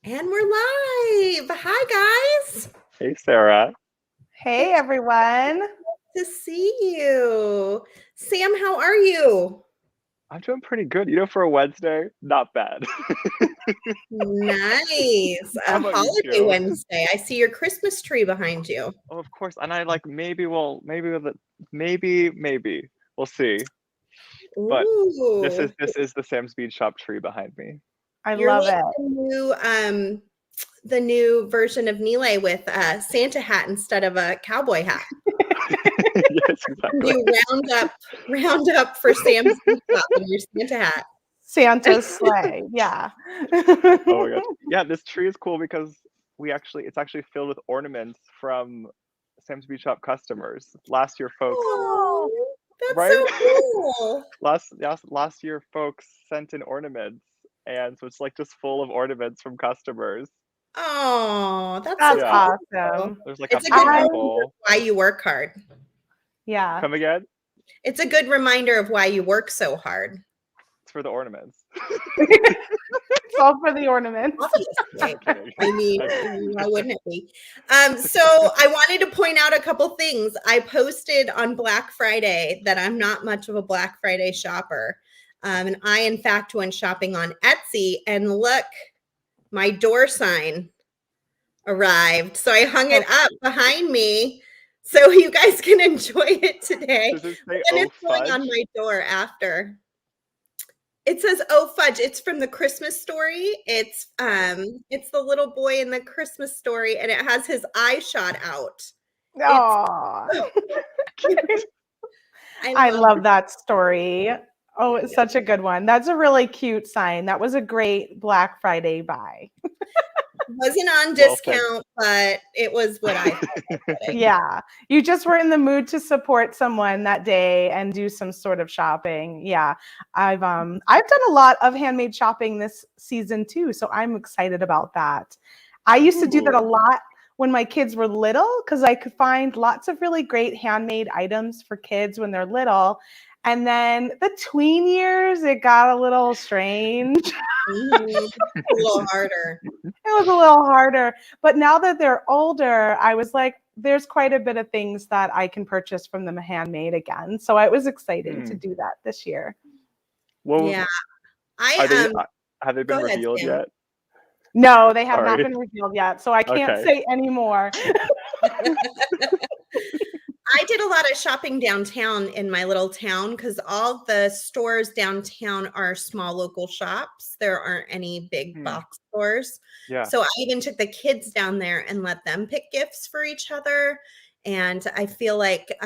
And we're live. Hi, guys. Hey, Sarah. Hey, everyone. Good to see you. Sam, how are you? I'm doing pretty good. You know, for a Wednesday, not bad. Nice. How A about you holiday two? Wednesday. I see your Christmas tree behind you. Oh, of course. And I like maybe we'll see. But Ooh. this is the Sam's Bead shop tree behind me. I You're love like it. the new version of Nile with a Santa hat instead of a cowboy hat. Yes, exactly. You round up for Sam's Beach Shop in your Santa hat. Santa's sleigh. Yeah. Oh my gosh. Yeah, this tree is cool because it's actually filled with ornaments from Sam's Bead shop customers. Last year, folks, Oh, that's right? so cool. Last year, folks sent in ornaments, and so it's like just full of ornaments from customers. Oh, that's so That's Yeah, cool. awesome. there's like a It's a good reminder pineapple. of why you work hard. Yeah. Come again? It's a good reminder of why you work so hard. It's for the ornaments. It's all for the ornaments. Obviously. Kidding. I mean, why wouldn't it be? So I wanted to point out a couple things. I posted on Black Friday that I'm not much of a Black Friday shopper. And I, in fact, went shopping on Etsy, and look, my door sign arrived. So I hung it up behind me so you guys can enjoy it today. Does it say And "Oh it's going on fudge"? my door after. It says "Oh fudge." It's from the Christmas Story. It's the little boy in the Christmas Story, and it has his eye shot out. Aw. I love that story. Oh, it's such a good one. That's a really cute sign. That was a great Black Friday buy. Wasn't on Well said. discount, but it was what I thought. Yeah. You just were in the mood to support someone that day and do some sort of shopping. Yeah. I've done a lot of handmade shopping this season too, so I'm excited about that. I used to do that a Ooh. lot when my kids were little because I could find lots of really great handmade items for kids when they're little. And then the tween years, it got a little strange. A little harder. It was a little harder. But now that they're older, I was like, there's quite a bit of things that I can purchase from them handmade again. So it was exciting to do that this year. Well, Yeah. have they been Go ahead, revealed Sam. yet? No, they have not Sorry. been revealed yet. So I can't Okay. say anymore. I did a lot of shopping downtown in my little town because all the stores downtown are small local shops. There aren't any big box stores. Yeah. So I even took the kids down there and let them pick gifts for each other. And I feel like it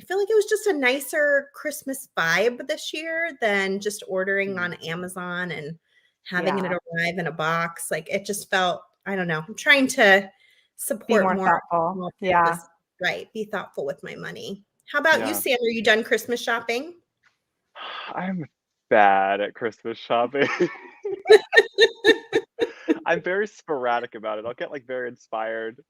was just a nicer Christmas vibe this year than just ordering on Amazon and having it arrive in a box. Like it just felt, I don't know. I'm trying to support Be more more thoughtful. Yeah. Right. Be thoughtful with my money. How about you, Sam? Are you done Christmas shopping? I'm bad at Christmas shopping. I'm very sporadic about it. I'll get like very inspired,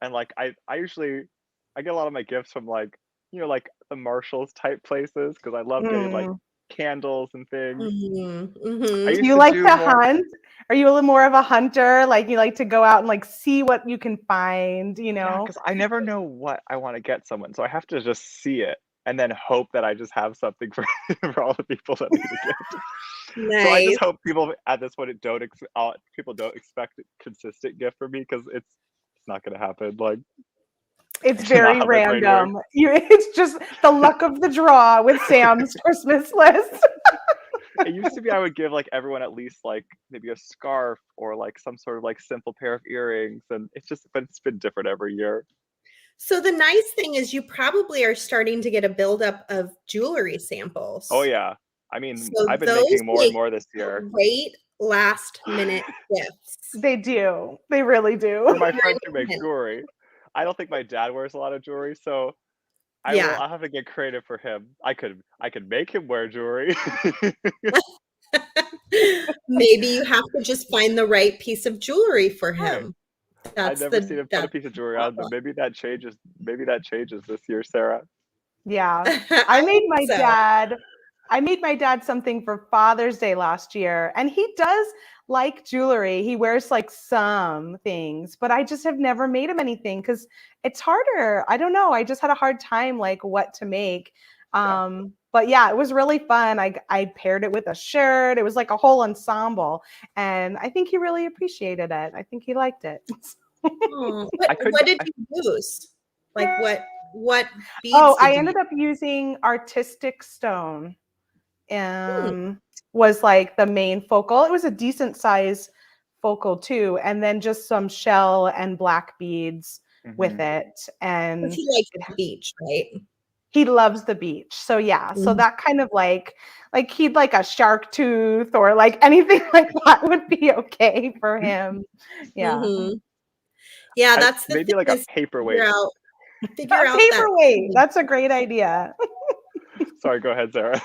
and like I get a lot of my gifts from like like the Marshalls type places because I love getting like candles and things. I Do used you to like do to more. hunt? Are you a little more of a hunter? Like you like to go out and like see what you can find, Yeah, because I never know what I want to get someone, so I have to just see it and then hope that I just have something for for all the people that need a gift. So I Nice. just hope people at this point people don't expect a consistent gift from me because it's not going to happen. Like It's it's not very how my brain works. random. It's just the luck of the draw with Sam's Christmas list. It used to be I would give like everyone at least like maybe a scarf or like some sort of like simple pair of earrings, and it's been different every year. So the nice thing is you probably are starting to get a buildup of jewelry samples. Oh yeah, I mean So I've been those making more and make more this year. great last minute gifts. They do. They really For do. my friend who makes jewelry, I don't think my dad wears a lot of jewelry, so Yeah. I'll have to get creative for him. I could make him wear jewelry. Maybe you have to just find the right piece of jewelry for Right. him. I've never seen him put a piece of jewelry on, but maybe that changes. Maybe that changes this year, Sarah. Yeah. I made my dad something for Father's Day last year, and he does like jewelry. He wears like some things, but I just have never made him anything because it's harder. I don't know. I just had a hard time like what to make. But yeah, it was really fun. I paired it with a shirt. It was like a whole ensemble. And I think he really appreciated it. I think he liked it. Oh, what did you use? Like what beads Oh, did I you ended use? up using artistic stone. Was like the main focal. It was a decent size focal too, and then just some shell and black beads with it. And He likes the beach, right? he loves the beach. So yeah, so that kind of like he'd like a shark tooth or like anything like that would be okay for him. Yeah. Mm-hmm. Yeah, that's the maybe thing, like a is paperweight. figure A out paperweight. That's a great idea. Sorry, go ahead, Sarah.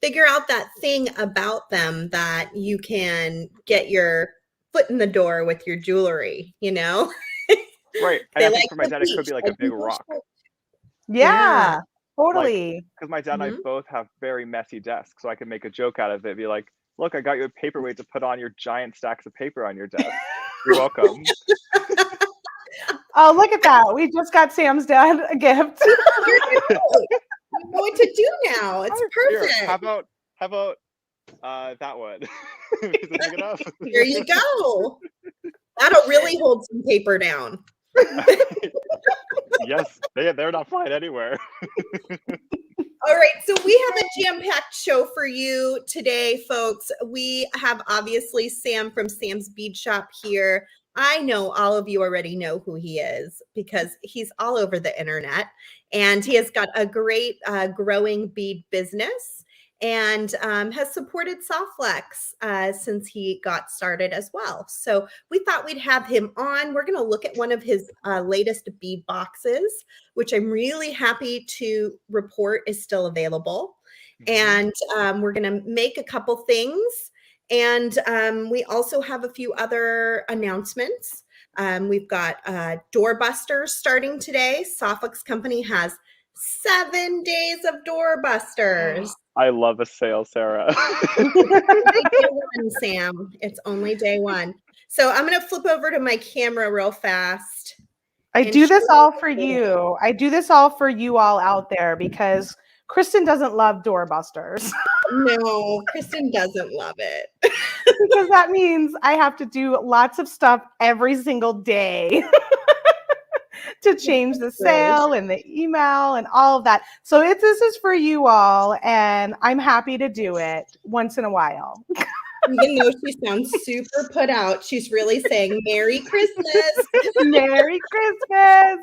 figure out that thing about them that you can get your foot in the door with your jewelry, you know? Right. And They I think like for my the dad, it could beach. be like I a big think they rock. should. Yeah, Like, totally. because my dad and I both have very messy desks, so I can make a joke out of it. Be like, look, I got you a paperweight to put on your giant stacks of paper on your desk. You're welcome. Oh, look at that. We just got Sam's dad a gift. You know what to do now. It's Here, perfect. how about that one? Is it big enough? Here you go. That'll really hold some paper down. Yes, they're not flying anywhere. All right, so we have a jam-packed show for you today, folks. We have obviously Sam from Sam's Bead Shop here. I know all of you already know who he is because he's all over the internet, and he has got a great growing bead business and has supported Softflex since he got started as well. So we thought we'd have him on. We're going to look at one of his latest bead boxes, which I'm really happy to report is still available. And we're going to make a couple things. And we also have a few other announcements. We've got Doorbuster starting today. Softflex Company has 7 days of Doorbusters. I love a sale, Sarah. Day one, Sam. It's only day one. So I'm going to flip over to my camera real fast. I do this all for you. I do this all for you all out there because Kristen doesn't love doorbusters. No, Kristen doesn't love it. Because that means I have to do lots of stuff every single day to change the sale and the email and all of that. So this is for you all, and I'm happy to do it once in a while. Even though she sounds super put out, she's really saying Merry Christmas. Merry Christmas.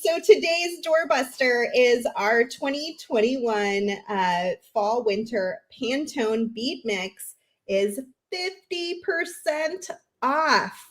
So today's Doorbuster is our 2021 fall winter Pantone bead mix is 50% off.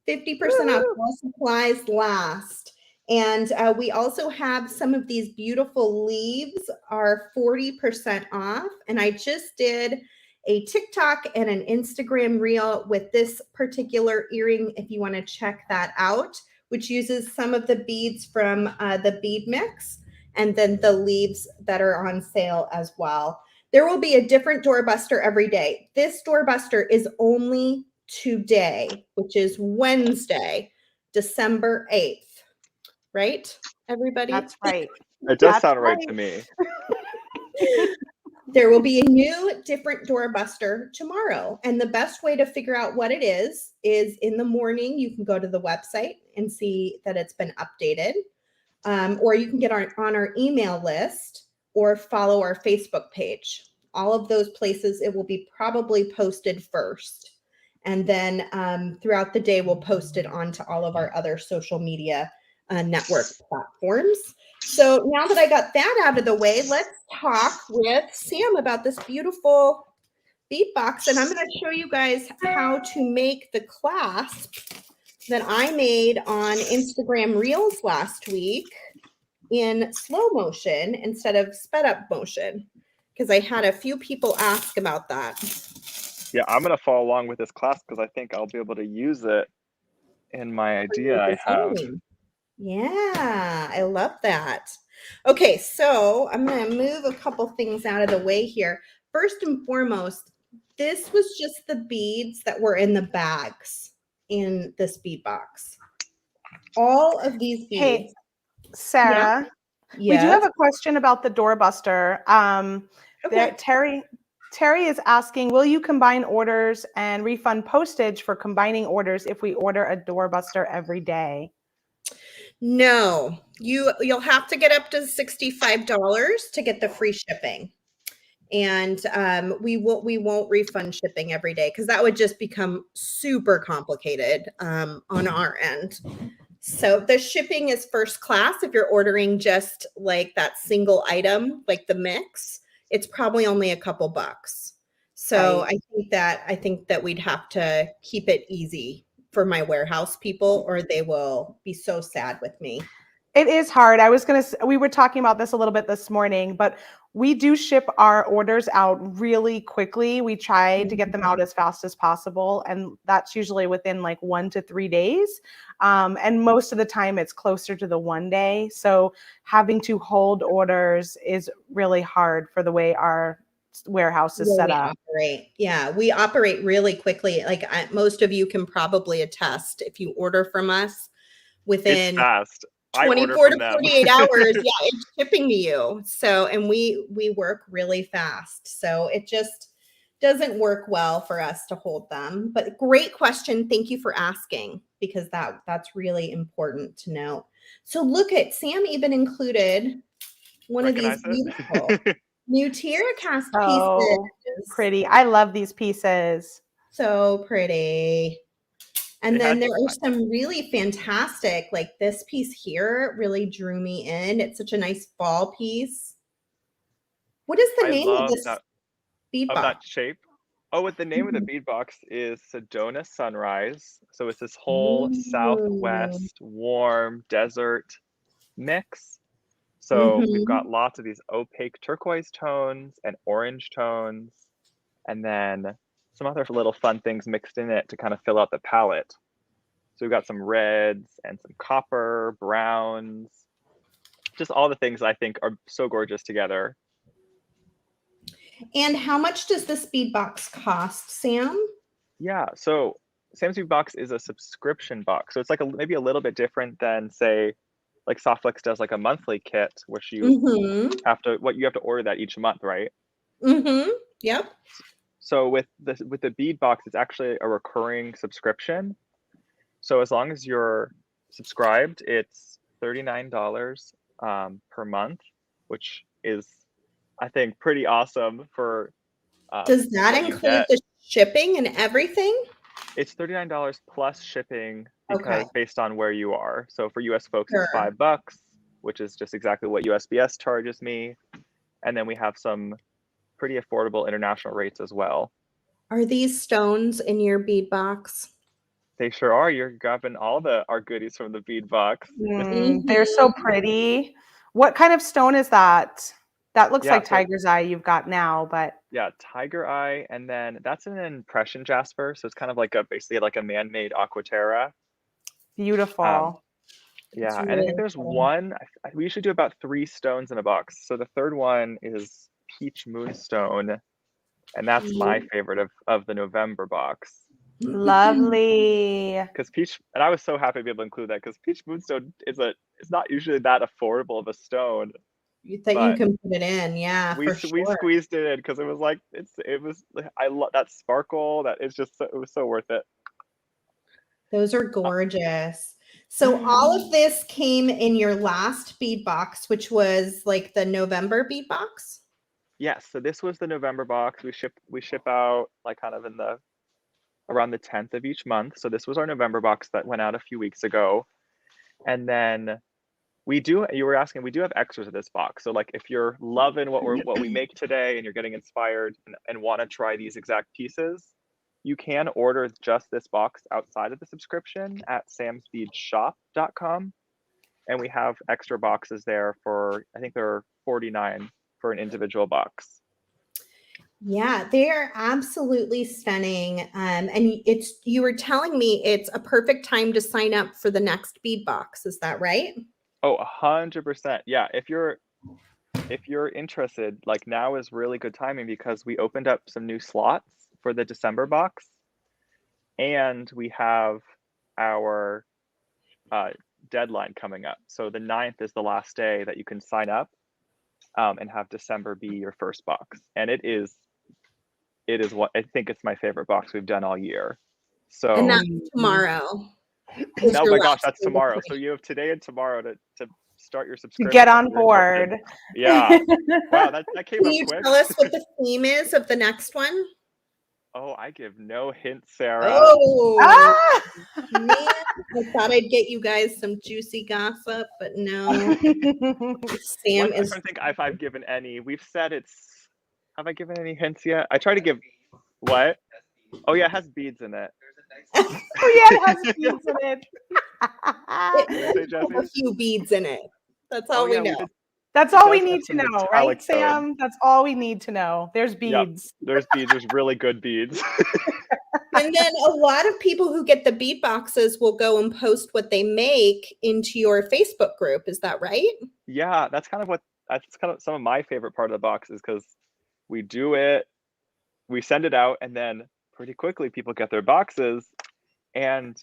50% off, while supplies last. And we also have some of these beautiful leaves are 40% off. And I just did a TikTok and an Instagram reel with this particular earring if you want to check that out, which uses some of the beads from the bead mix and then the leaves that are on sale as well. There will be a different Doorbuster every day. This Doorbuster is only today, which is Wednesday, December 8th. Right, everybody? That's right. It does sound right to me. There will be a new, different Doorbuster tomorrow. And the best way to figure out what it is in the morning, you can go to the website and see that it's been updated. Or you can get on our email list or follow our Facebook page. All of those places, it will be probably posted first. And then throughout the day, we'll post it onto all of our other social media network platforms. So now that I got that out of the way, let's talk with Sam about this beautiful bead box. And I'm going to show you guys how to make the clasp that I made on Instagram Reels last week in slow motion instead of sped up motion, because I had a few people ask about that. Yeah, I'm going to follow along with this class because I think I'll be able to use it in my idea I have. Yeah, I love that. Okay, so I'm going to move a couple things out of the way here. first and foremost, this was just the beads that were in the bags in this bead box. All of these beads. Hey, Sarah, we do have a question about the Doorbuster. Terry is asking, will you combine orders and refund postage for combining orders if we order a Doorbuster every day? No, you'll have to get up to $65 to get the free shipping. And we won't refund shipping every day because that would just become super complicated on our end. So the shipping is first class. If you're ordering just like that single item, like the mix, it's probably only a couple bucks. So Right. I think that we'd have to keep it easy for my warehouse people, or they will be so sad with me. It is hard. We were talking about this a little bit this morning, but we do ship our orders out really quickly. We try to get them out as fast as possible, and that's usually within like 1 to 3 days. And most of the time it's closer to the 1 day. So having to hold orders is really hard for the way our warehouse is set up. Yeah, we operate really quickly. Like most of you can probably attest, if you order from us within It's fast. 24 to 48 hours, yeah, it's shipping to you. So, and we work really fast. So it just doesn't work well for us to hold them. But great question. Thank you for asking, because that's really important to know. So look at Sam even included one of these beautiful new TierraCast pieces. Pretty. I love these pieces. So pretty. And then there are some really fantastic, like this piece here really drew me in. It's such a nice fall piece. What is the name of this bead box? Of that shape? Oh, the name of the bead box is Sedona Sunrise. So it's this whole southwest warm desert mix. So we've got lots of these opaque turquoise tones and orange tones, and then some other little fun things mixed in it to kind of fill out the palette. So we've got some reds and some copper, browns, just all the things I think are so gorgeous together. And how much does this bead box cost, Sam? Yeah, so Sam's Bead Box is a subscription box. So it's like maybe a little bit different than, say, like Softflex does like a monthly kit, which you have to order that each month, right? Yep. So with the bead box, it's actually a recurring subscription. So as long as you're subscribed, it's $39 per month, which is, I think, pretty awesome for. Does that include the shipping and everything? It's $39 plus shipping, because based on where you are. So for US folks, it's $5, which is just exactly what USPS charges me. And then we have some pretty affordable international rates as well. Are these stones in your bead box? They sure are. You're grabbing all our goodies from the bead box. They're so pretty. What kind of stone is that? That looks like Tiger's Eye you've got now, but yeah, Tiger Eye, and then that's an impression jasper, so it's kind of like basically like a man-made aquaterra. Beautiful. Yeah, and I think there's one. We usually do about 3 stones in a box. So the third one is Peach Moonstone, and that's my favorite of the November box. Lovely. Because Peach, and I was so happy to be able to include that, because Peach Moonstone it's not usually that affordable of a stone. You think you can put it in, yeah. We squeezed it in because it was like I love that sparkle. That it's just it was so worth it. Those are gorgeous. So all of this came in your last bead box, which was like the November bead box? Yes. So this was the November box. We ship out like kind of around the 10th of each month. So this was our November box that went out a few weeks ago. And then you were asking, we do have extras of this box. So like if you're loving what we make today and you're getting inspired and want to try these exact pieces, you can order just this box outside of the subscription at samsbeadshop.com. And we have extra boxes there for, I think they're $49 for an individual box. Yeah, they are absolutely stunning. And you were telling me it's a perfect time to sign up for the next bead box. Is that right? Oh, 100%. Yeah. If you're if you're interested, like now is really good timing because we opened up some new slots for the December box, and we have our deadline coming up. So the 9th is the last day that you can sign up and have December be your first box. And it is what I think it's my favorite box we've done all year. So And that's tomorrow. oh my gosh, that's tomorrow. So you have today and tomorrow to start your subscription. Get on board. Yeah. Wow, that came Can up you quick. tell us what the theme is of the next one? Oh, I give no hints, Sarah. Oh, Ah! man. I thought I'd get you guys some juicy gossip, but no. Sam I'm is. trying to think if I've given any. We've said it's. Have I given any hints yet? I try to give. What? Oh yeah, it has beads in it. Oh yeah, it has beads in it. What did you say, Jesse? A few beads in it. That's all we know. That's all we does have need to some know, metallic right, tone. Sam? That's all we need to know. There's Yep. beads. There's beads. There's really good beads. And then a lot of people who get the bead boxes will go and post what they make into your Facebook group. Is that right? Yeah, that's kind of some of my favorite part of the box is because we do it, we send it out, and then pretty quickly people get their boxes, and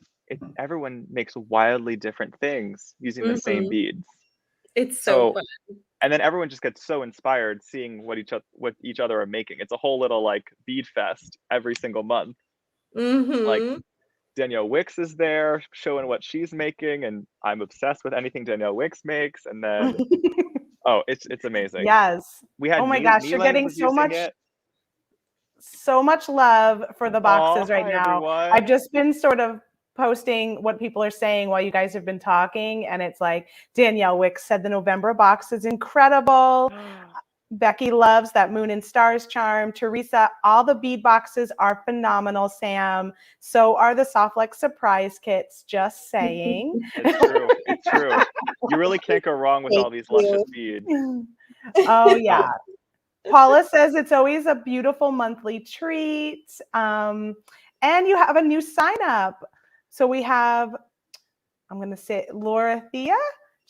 everyone makes wildly different things using the same beads. It's so fun. And then everyone just gets so inspired seeing what each other are making. It's a whole little like bead fest every single month. Like Danielle Wicks is there showing what she's making, and I'm obsessed with anything Danielle Wicks makes. And then it's amazing. Yes. We had oh my gosh, you're getting so much love for the boxes right now. Everyone. I've just been sort of posting what people are saying while you guys have been talking, and it's like Danielle Wicks said the November box is incredible. Becky loves that Moon and Stars charm. Teresa, all the bead boxes are phenomenal, Sam. So are the Softlex surprise kits, just saying. It's true. It's true. You really can't go wrong with all these luscious beads. Oh, yeah. Paula says it's always a beautiful monthly treat. And you have a new sign up. So we have, I'm going to say Laura Thea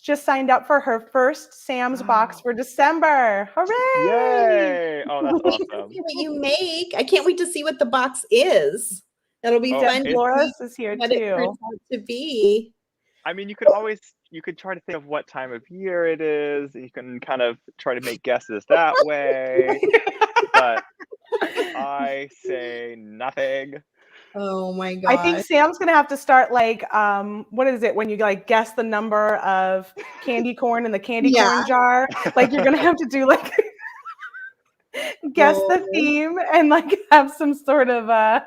just signed up for her first Sam's box for December. Hooray! Yay! Oh, that's awesome. See what you make. I can't wait to see what the box is. That'll be fun. Laura's is here what too. It turns out to be. I mean, you could try to think of what time of year it is. You can kind of try to make guesses that way. But I say nothing. Oh my god! I think Sam's gonna have to start like, what is it when you like guess the number of candy corn in the candy corn jar? Like you're gonna have to do like guess the theme and like have some sort of prize.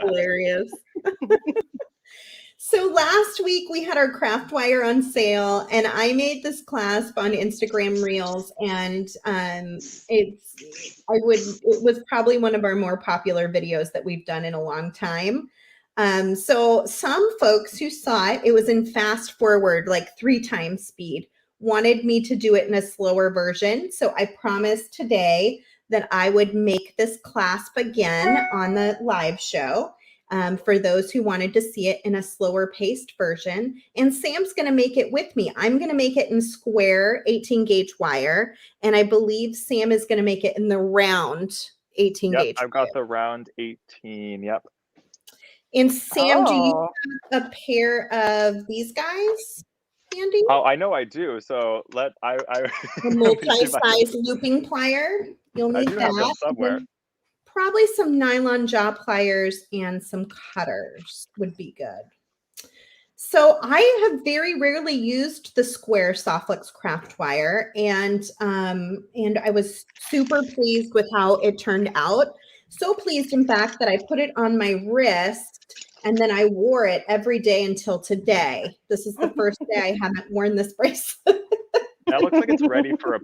Hilarious. So last week we had our craft wire on sale, and I made this clasp on Instagram Reels, and it was probably one of our more popular videos that we've done in a long time. So some folks who saw it was in fast forward, like 3 times speed, wanted me to do it in a slower version. So I promised today that I would make this clasp again on the live show. For those who wanted to see it in a slower paced version. And Sam's going to make it with me. I'm going to make it in square 18 gauge wire. And I believe Sam is going to make it in the round 18 gauge I've got the round 18. Yep. And Sam, do you have a pair of these guys handy? Oh, I know I do. So a multi-size looping plier. You'll need that. Have them somewhere. Probably some nylon jaw pliers and some cutters would be good. So I have very rarely used the square Softlex craft wire, and I was super pleased with how it turned out. So pleased, in fact, that I put it on my wrist and then I wore it every day until today. This is the first day I haven't worn this bracelet. That looks like it's ready for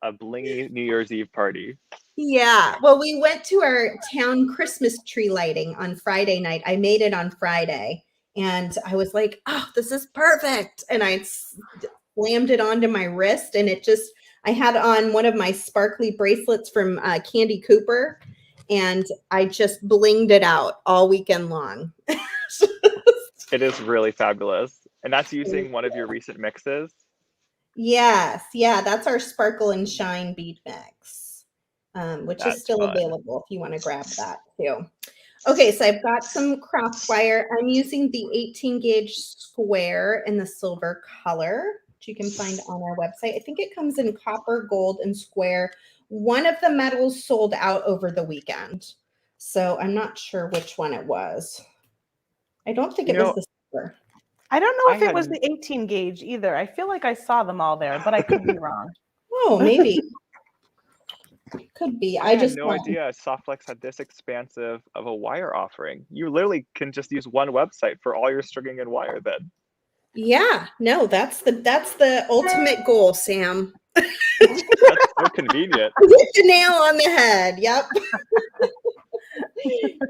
a blingy New Year's Eve party. Yeah. Well, we went to our town Christmas tree lighting on Friday night. I made it on Friday and I was like, oh, this is perfect. And I slammed it onto my wrist, and I had on one of my sparkly bracelets from Candy Cooper, and I just blinged it out all weekend long. It is really fabulous. And that's using one of your recent mixes? Yes, yeah, that's our Sparkle and Shine bead mix, which is That's still fun. available if you want to grab that too. Okay, so I've got some craft wire. I'm using the 18 gauge square in the silver color, which you can find on our website. I think it comes in copper, gold, and square. One of the metals sold out over the weekend, so I'm not sure which one it was. I don't think You it was know, the silver. I don't know I if it was had the 18 gauge either. I feel like I saw them all there, but I could be wrong. Oh, maybe. Could be. I I had just no idea Softflex had this expansive of a wire offering. You literally can just use one website for all your stringing and wire then. Yeah, no, that's the ultimate goal, Sam. That's so convenient. Hit the nail on the head. Yep.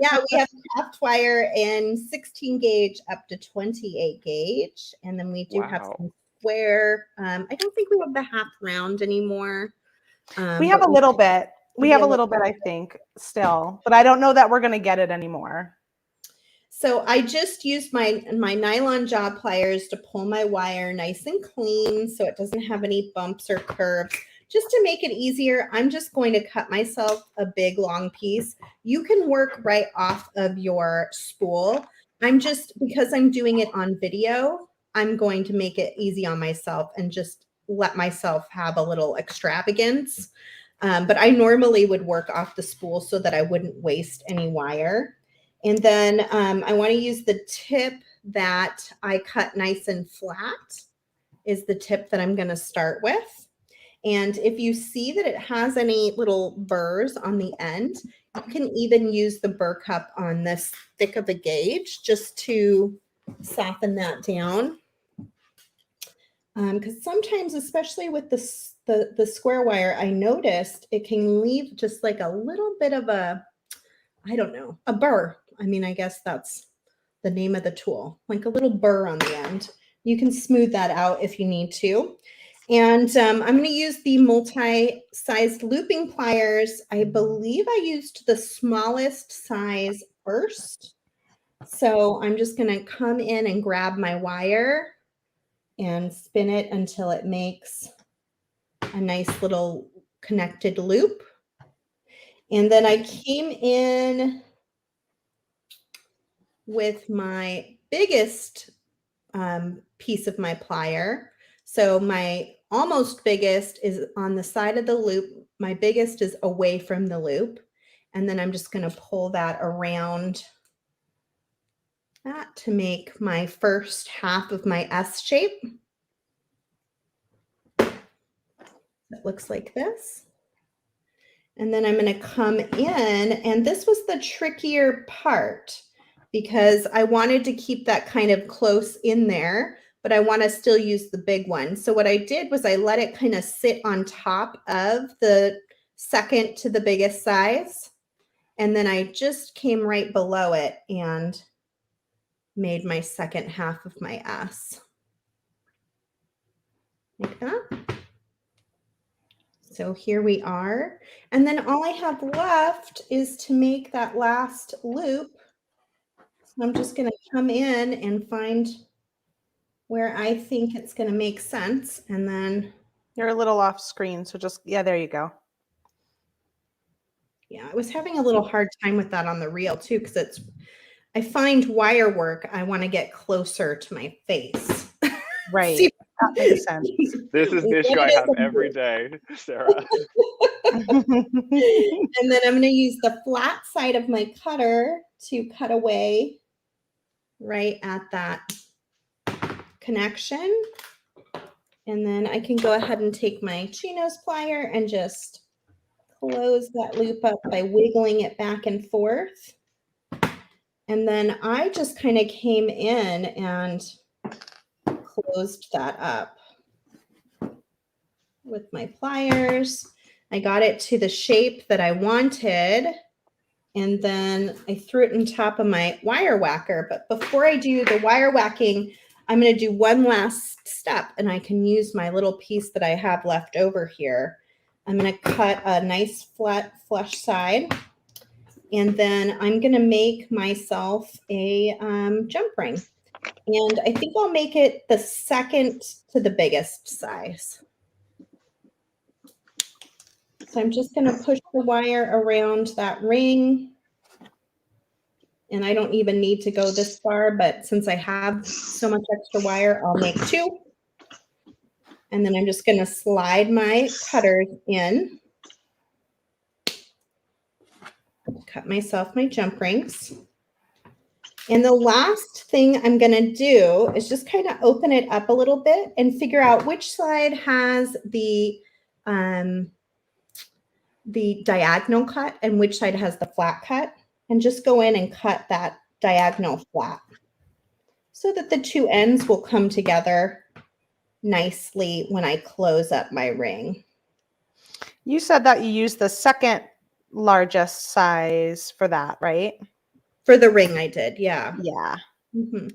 Yeah, we have craft wire in 16 gauge up to 28 gauge, and then we do have Wow. some square. I don't think we have the half round anymore. We have a but little bit. We maybe have a a little bit, I think, still, but I don't know that we're going to get it anymore. So I just used my nylon jaw pliers to pull my wire nice and clean so it doesn't have any bumps or curves. Just to make it easier, I'm just going to cut myself a big long piece. You can work right off of your spool. Because I'm doing it on video, I'm going to make it easy on myself and just let myself have a little extravagance. But I normally would work off the spool so that I wouldn't waste any wire. And then I want to use the tip that I cut nice and flat is the tip that I'm going to start with. And if you see that it has any little burrs on the end, you can even use the burr cup on this thick of a gauge just to soften that down. Because sometimes, especially with the square wire, I noticed it can leave just like a little bit of a, I don't know, a burr. I mean, I guess that's the name of the tool, like a little burr on the end. You can smooth that out if you need to. And I'm going to use the multi-sized looping pliers. I believe I used the smallest size first. So I'm just going to come in and grab my wire and spin it until it makes a nice little connected loop. And then I came in with my biggest piece of my plier. So my almost biggest is on the side of the loop. My biggest is away from the loop. And then I'm just going to pull that around that to make my first half of my S shape. It looks like this. And then I'm going to come in, and this was the trickier part because I wanted to keep that kind of close in there, but I want to still use the big one. So what I did was I let it kind of sit on top of the second to the biggest size. And then I just came right below it and made my second half of my S. Like that. So here we are. And then all I have left is to make that last loop. So I'm just going to come in and find where I think it's going to make sense. And then You're a little off screen, so just, yeah, there you go. Yeah, I was having a little hard time with that on the reel too, because I find wire work, I want to get closer to my face. Right. See, that makes sense. This is the issue I have every day, Sarah. And then I'm going to use the flat side of my cutter to cut away right at that connection. And then I can go ahead and take my Chino's plier and just close that loop up by wiggling it back and forth. And then I just kind of came in and closed that up with my pliers. I got it to the shape that I wanted. And then I threw it on top of my wire whacker. But before I do the wire whacking, I'm going to do one last step, and I can use my little piece that I have left over here. I'm going to cut a nice flat flush side, and then I'm going to make myself a jump ring. And I think I'll make it the second to the biggest size. So I'm just going to push the wire around that ring. And I don't even need to go this far, but since I have so much extra wire, I'll make 2. And then I'm just going to slide my cutters in. Cut myself my jump rings. And the last thing I'm going to do is just kind of open it up a little bit and figure out which side has the diagonal cut and which side has the flat cut, and just go in and cut that diagonal flat so that the 2 ends will come together nicely when I close up my ring. You said that you used the second largest size for that, right? For the ring I did, yeah. Yeah. Mm-hmm.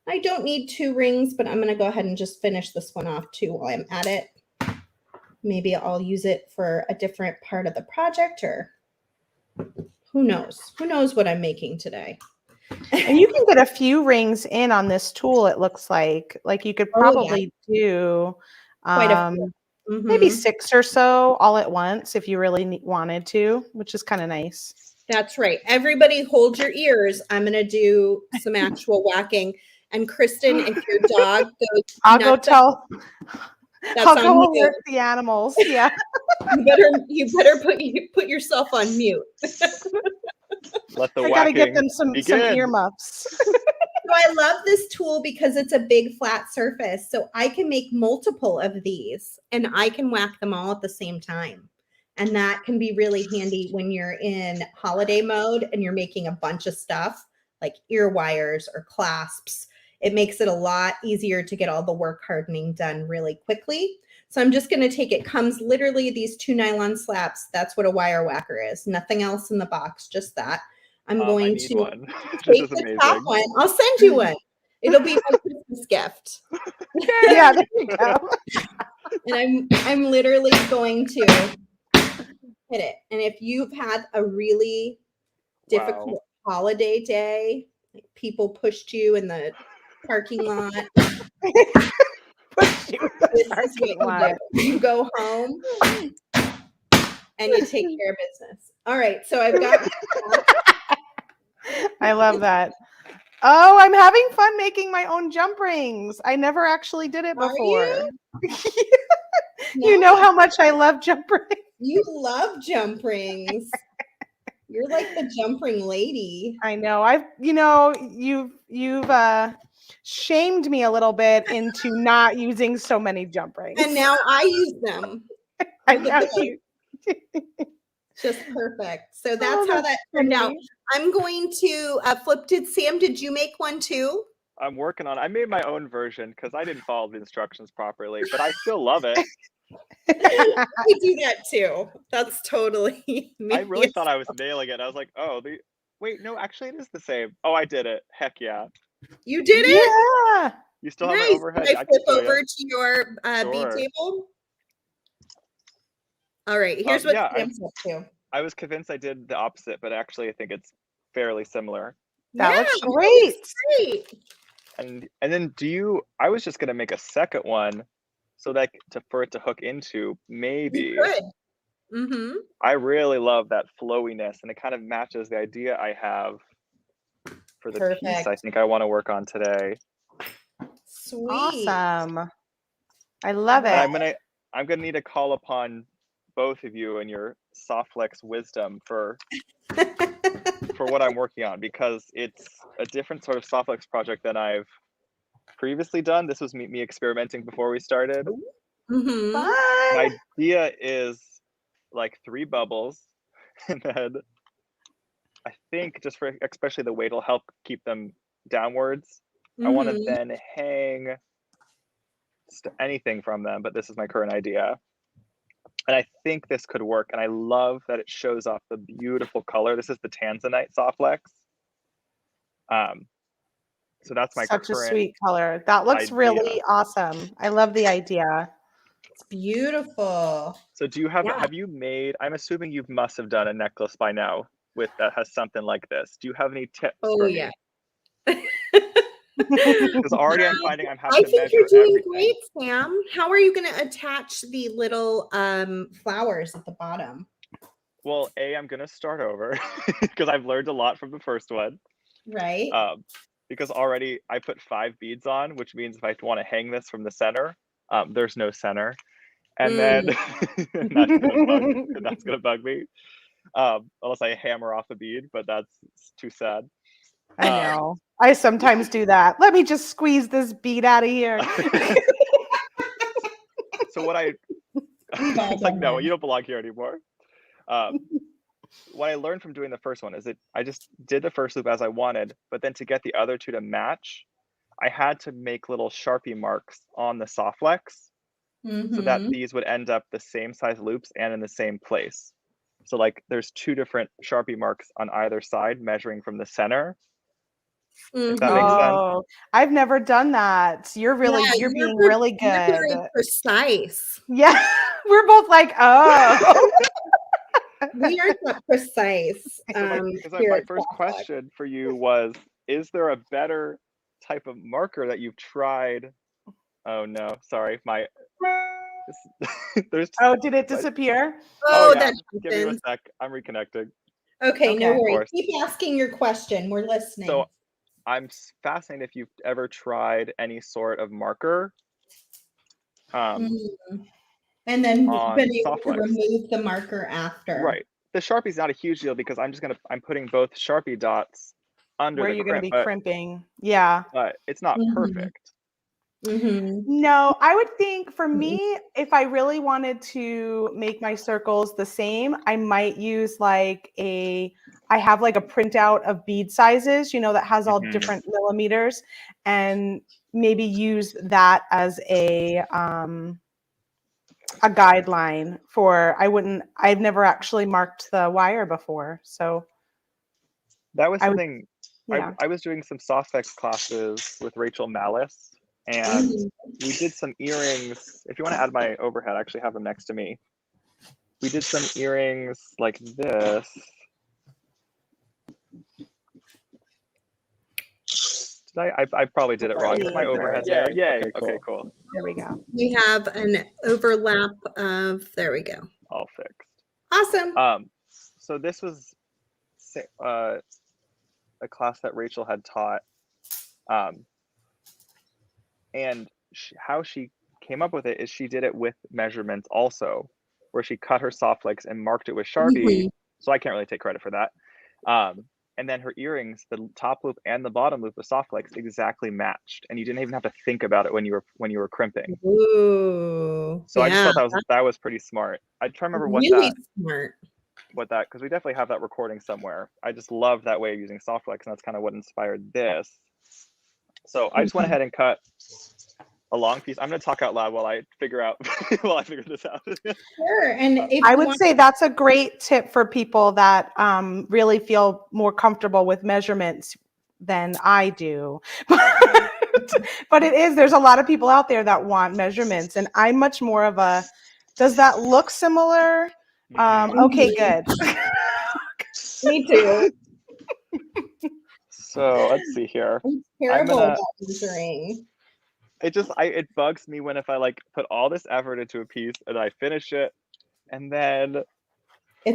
I don't need 2 rings, but I'm going to go ahead and just finish this one off too while I'm at it. Maybe I'll use it for a different part of the project, or who knows? Who knows what I'm making today? And you can get a few rings in on this tool, it looks like. Like you could probably do quite a few. Maybe 6 or so all at once if you really wanted to, which is kind of nice. That's right. Everybody hold your ears. I'm going to do some actual whacking. And Kristen, if your dog goes I'll go tell. I'll go mute. alert the animals. Yeah. You better put yourself on mute. Let the I gotta whacking get them some earmuffs. So I love this tool because it's a big flat surface. So I can make multiple of these and I can whack them all at the same time. And that can be really handy when you're in holiday mode and you're making a bunch of stuff like ear wires or clasps. It makes it a lot easier to get all the work hardening done really quickly. So I'm just going to take it. Comes literally these 2 nylon slaps. That's what a wire whacker is. Nothing else in the box, just that. I'm going to one. take the top one. I'll send you one. It'll be my Christmas gift. Yeah, there you go. And I'm literally going to hit it. And if you've had a really difficult holiday day, like people pushed you in the parking lot. Pushed you in the parking lot. You go home and you take care of business. All right, so I've got. I love that. Oh, I'm having fun making my own jump rings. I never actually did it before. You know how much I love jump rings. You love jump rings. You're like the jump ring lady. I know. You've shamed me a little bit into not using so many jump rings. And now I use them. I know you. Just perfect. So that's how that turned out. I'm going to flip. Sam, did you make one too? I'm working on it. I made my own version because I didn't follow the instructions properly, but I still love it. I do that too. That's totally me. I really thought I was nailing it. I was like, oh, wait, no, actually it is the same. Oh, I did it. Heck yeah. You did it? Yeah. You still have it overhead? Can I flip over to your bead table? All right, here's what Sam's up to. I was convinced I did the opposite, but actually I think it's fairly similar. That looks great. And then I was just gonna make a second one so that for it to hook into, maybe. Mm-hmm. I really love that flowiness, and it kind of matches the idea I have for the piece I think I want to work on today. Sweet. Awesome. I love it. I'm gonna need to call upon both of you and your Softflex wisdom for what I'm working on, because it's a different sort of Softflex project than I've previously done. This was me experimenting before we started. Mm-hmm. My idea is like 3 bubbles, and then I think just for especially the weight will help keep them downwards. I want to then hang anything from them, but this is my current idea. And I think this could work. And I love that it shows off the beautiful color. This is the Tanzanite Softflex. So that's my such a sweet color. That looks really awesome. I love the idea. It's beautiful. So do you have you made, I'm assuming you must have done a necklace by now that has something like this. Do you have any tips for me? Because already I'm finding I'm having I to think measure you're doing everything. great, Sam. How are you going to attach the little flowers at the bottom? Well, I'm gonna start over because I've learned a lot from the first one. Right. Because already I put 5 beads on, which means if I want to hang this from the center, there's no center. And then that's gonna bug me. Unless I hammer off a bead, but that's too sad. I know. I sometimes do that. Let me just squeeze this bead out of here. So what it's like, no, you don't belong here anymore. What I learned from doing the first one is that I just did the first loop as I wanted, but then to get the other two to match, I had to make little Sharpie marks on the soft flex so that these would end up the same size loops and in the same place. So like there's 2 different Sharpie marks on either side measuring from the center. If that makes sense. Oh, I've never done that. You're being really good. You're very precise. Yeah, we're both like, oh. We are not precise. My first question for you was, is there a better type of marker that you've tried? Oh no, sorry. There's Oh, did it disappear? Oh, yeah. that Give me a happens. sec. I'm reconnecting. Okay, no Okay. worries. Keep asking your question. We're listening. So I'm fascinated if you've ever tried any sort of marker. And then On been able soft to flex. remove the marker after. Right. The Sharpie's not a huge deal because I'm putting both Sharpie dots under Where the you're going to crimp, be crimping. Yeah. but it's not perfect. No, I would think for me, if I really wanted to make my circles the same, I might use I have like a printout of bead sizes, that has all different millimeters, and maybe use that as a guideline for, I've never actually marked the wire before. So that was something, yeah. I was doing some softflex classes with Rachel Malice, and we did some earrings. If you want to add my overhead, I actually have them next to me. We did some earrings like this. I probably did it wrong. Is my overhead there? Yeah. Okay, cool. There we go. We have an overlap of, there we go. All fixed. Awesome. So this was a class that Rachel had taught. And how she came up with it is she did it with measurements also, where she cut her soft flex and marked it with Sharpie. So I can't really take credit for that. And then her earrings, the top loop and the bottom loop of soft flex exactly matched, and you didn't even have to think about it when you were crimping. Ooh. So I just thought that was pretty smart. I try to remember smart. Because we definitely have that recording somewhere. I just love that way of using soft flex, and that's kind of what inspired this. So I just went ahead and cut a long piece. I'm going to talk out loud while I figure this out. Sure. And if I would say that's a great tip for people that really feel more comfortable with measurements than I do. But there's a lot of people out there that want measurements, and I'm much more of a, does that look similar? Okay, good. Me too. So let's see here. I'm terrible about measuring. It bugs me if I put all this effort into a piece and I finish it, and then it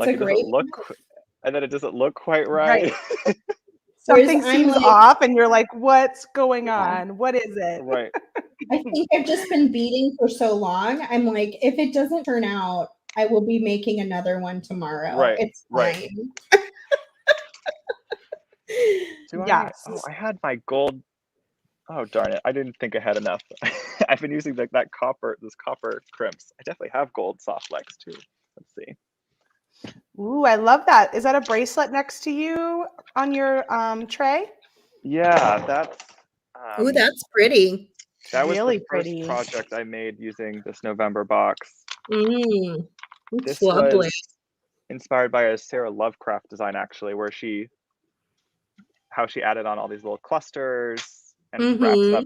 doesn't look quite right. Something seems off, and you're like, "What's going on? What is it?" Right. I think I've just been beading for so long. I'm like, if it doesn't turn out, I will be making another one tomorrow. Right. It's fine. Right. I had my gold. Oh, darn it. I didn't think ahead enough. I've been using those copper crimps. I definitely have gold soft flex too. Let's see. Ooh, I love that. Is that a bracelet next to you on your tray? Yeah, that's. Ooh, that's pretty. That was really the first pretty project I made using this November box. It's lovely. Was inspired by a Sarah Lovecraft design, actually, where how she added on all these little clusters and wraps up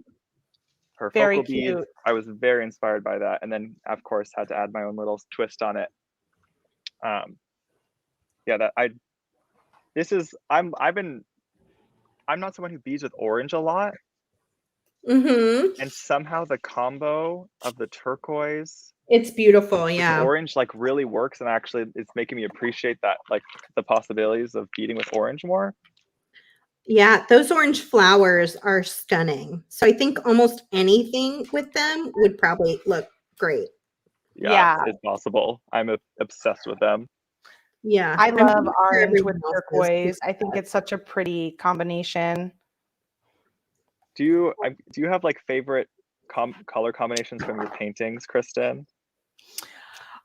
her focal beads. I was very inspired by that, and then of course had to add my own little twist on it. I'm not someone who beads with orange a lot, Mm-hmm. And somehow the combo of the turquoise It's beautiful, with yeah. orange like really works, and actually it's making me appreciate that, like the possibilities of beading with orange more. Yeah, those orange flowers are stunning. So I think almost anything with them would probably look great. Yeah, Yeah, it's possible. I'm obsessed with them. Yeah, I I'm love pretty sure orange with everyone else is too. turquoise. I think it's such a pretty combination. Do you have like favorite color combinations from your paintings, Kristen?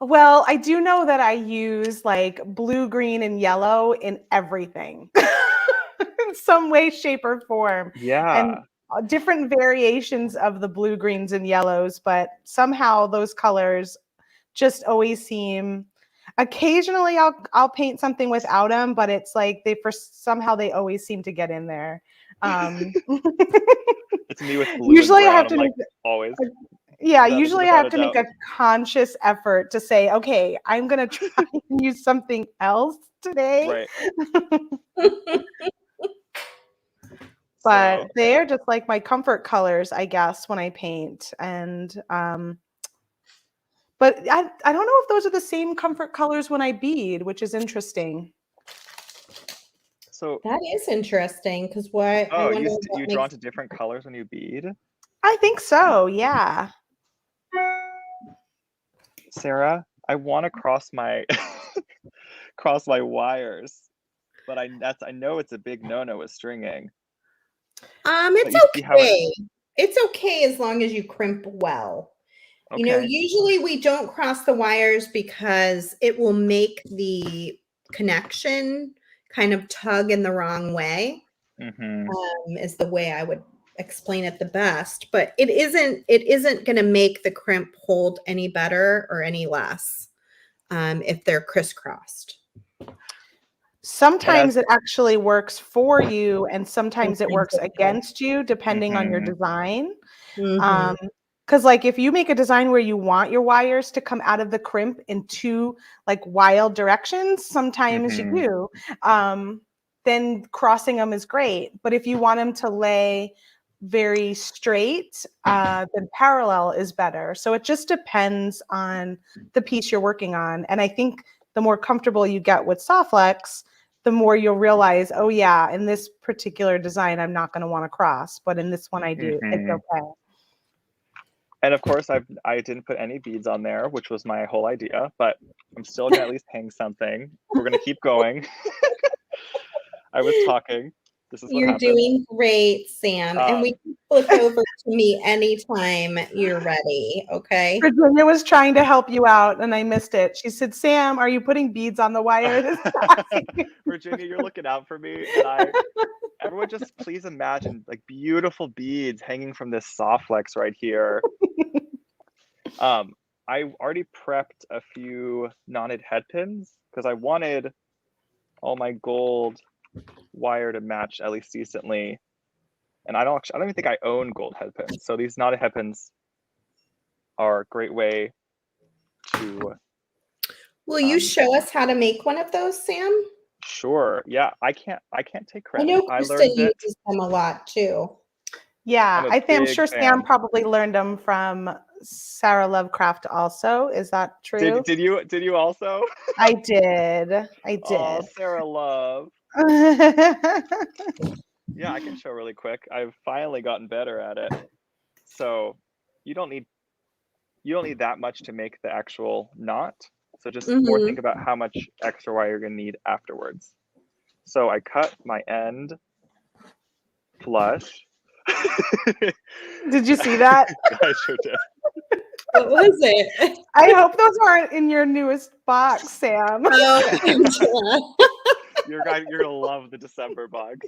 Well, I do know that I use like blue, green, and yellow in everything in some way, shape, or form. And Yeah. different variations of the blue, greens, and yellows, but somehow those colors just always seem. Occasionally, I'll paint something without them, but it's like somehow they always seem to get in there. Um, It's me with blue and usually, I have brown. I'm to like make always yeah, usually I without have a to make doubt. a conscious effort to say, okay, I'm going to try and use something else today. Right. But So they're just like my comfort colors, I guess, when I paint. And, but I don't know if those are the same comfort colors when I bead, which is interesting. so That is interesting because what I oh, wonder you what drawn makes. to different colors when you bead? I think so. Yeah. Sarah, I want to cross my cross my wires, but I know it's a big no-no with stringing. But It's you see how it okay. It's okay as long as you crimp well. okay. Usually we don't cross the wires because it will make the connection kind of tug in the wrong way, Mm-hmm. is the way I would explain it the best. But it isn't going to make the crimp hold any better or any less if they're crisscrossed. And as Sometimes it actually works for you, and sometimes it Sometimes works it does. against you, depending on your mm-hmm. design. Mhm. Because like if you make a design where you want your wires to come out of the crimp in two like wild directions, sometimes you Mm-hmm. do, then crossing them is great. But if you want them to lay very straight, then parallel is better. So it just depends on the piece you're working on. And I think the more comfortable you get with Softflex, the more you'll realize, oh yeah, in this particular design, I'm not going to want to cross, but in this one I do. It's Mm-hmm. okay. And of course I didn't put any beads on there, which was my whole idea, but I'm still gonna at least hang something. We're gonna keep going. I was talking. This is what You're happens. doing great, Sam. And we can flip over to me anytime you're ready. Okay. Virginia was trying to help you out and I missed it. She said, Sam, are you putting beads on the wire this time? Virginia, you're looking out for me, and everyone just please imagine like beautiful beads hanging from this Softflex right here. I already prepped a few knotted head pins because I wanted all my gold wire to match at least decently. And I don't even think I own gold head pins. So these knotted head pins are a great way to Will you show us how to make one of those, Sam? sure. Yeah, I can't take I credit. know I Kristen learned it. uses them a lot too. Yeah, I'm a I'm big sure Sam fan. probably learned them from Sarah Lovecraft also. Is that true? Did you also? I did. I Oh, did. Sarah Love. Yeah, I can show really quick. I've finally gotten better at it. So you don't need that much to make the actual knot. So just more think Mm-hmm. about how much extra wire you're gonna need afterwards. So I cut my end flush. Did you see that? I sure did. What was it? I hope those aren't in your newest box, Sam. Oh, Angela. You're gonna love the December box.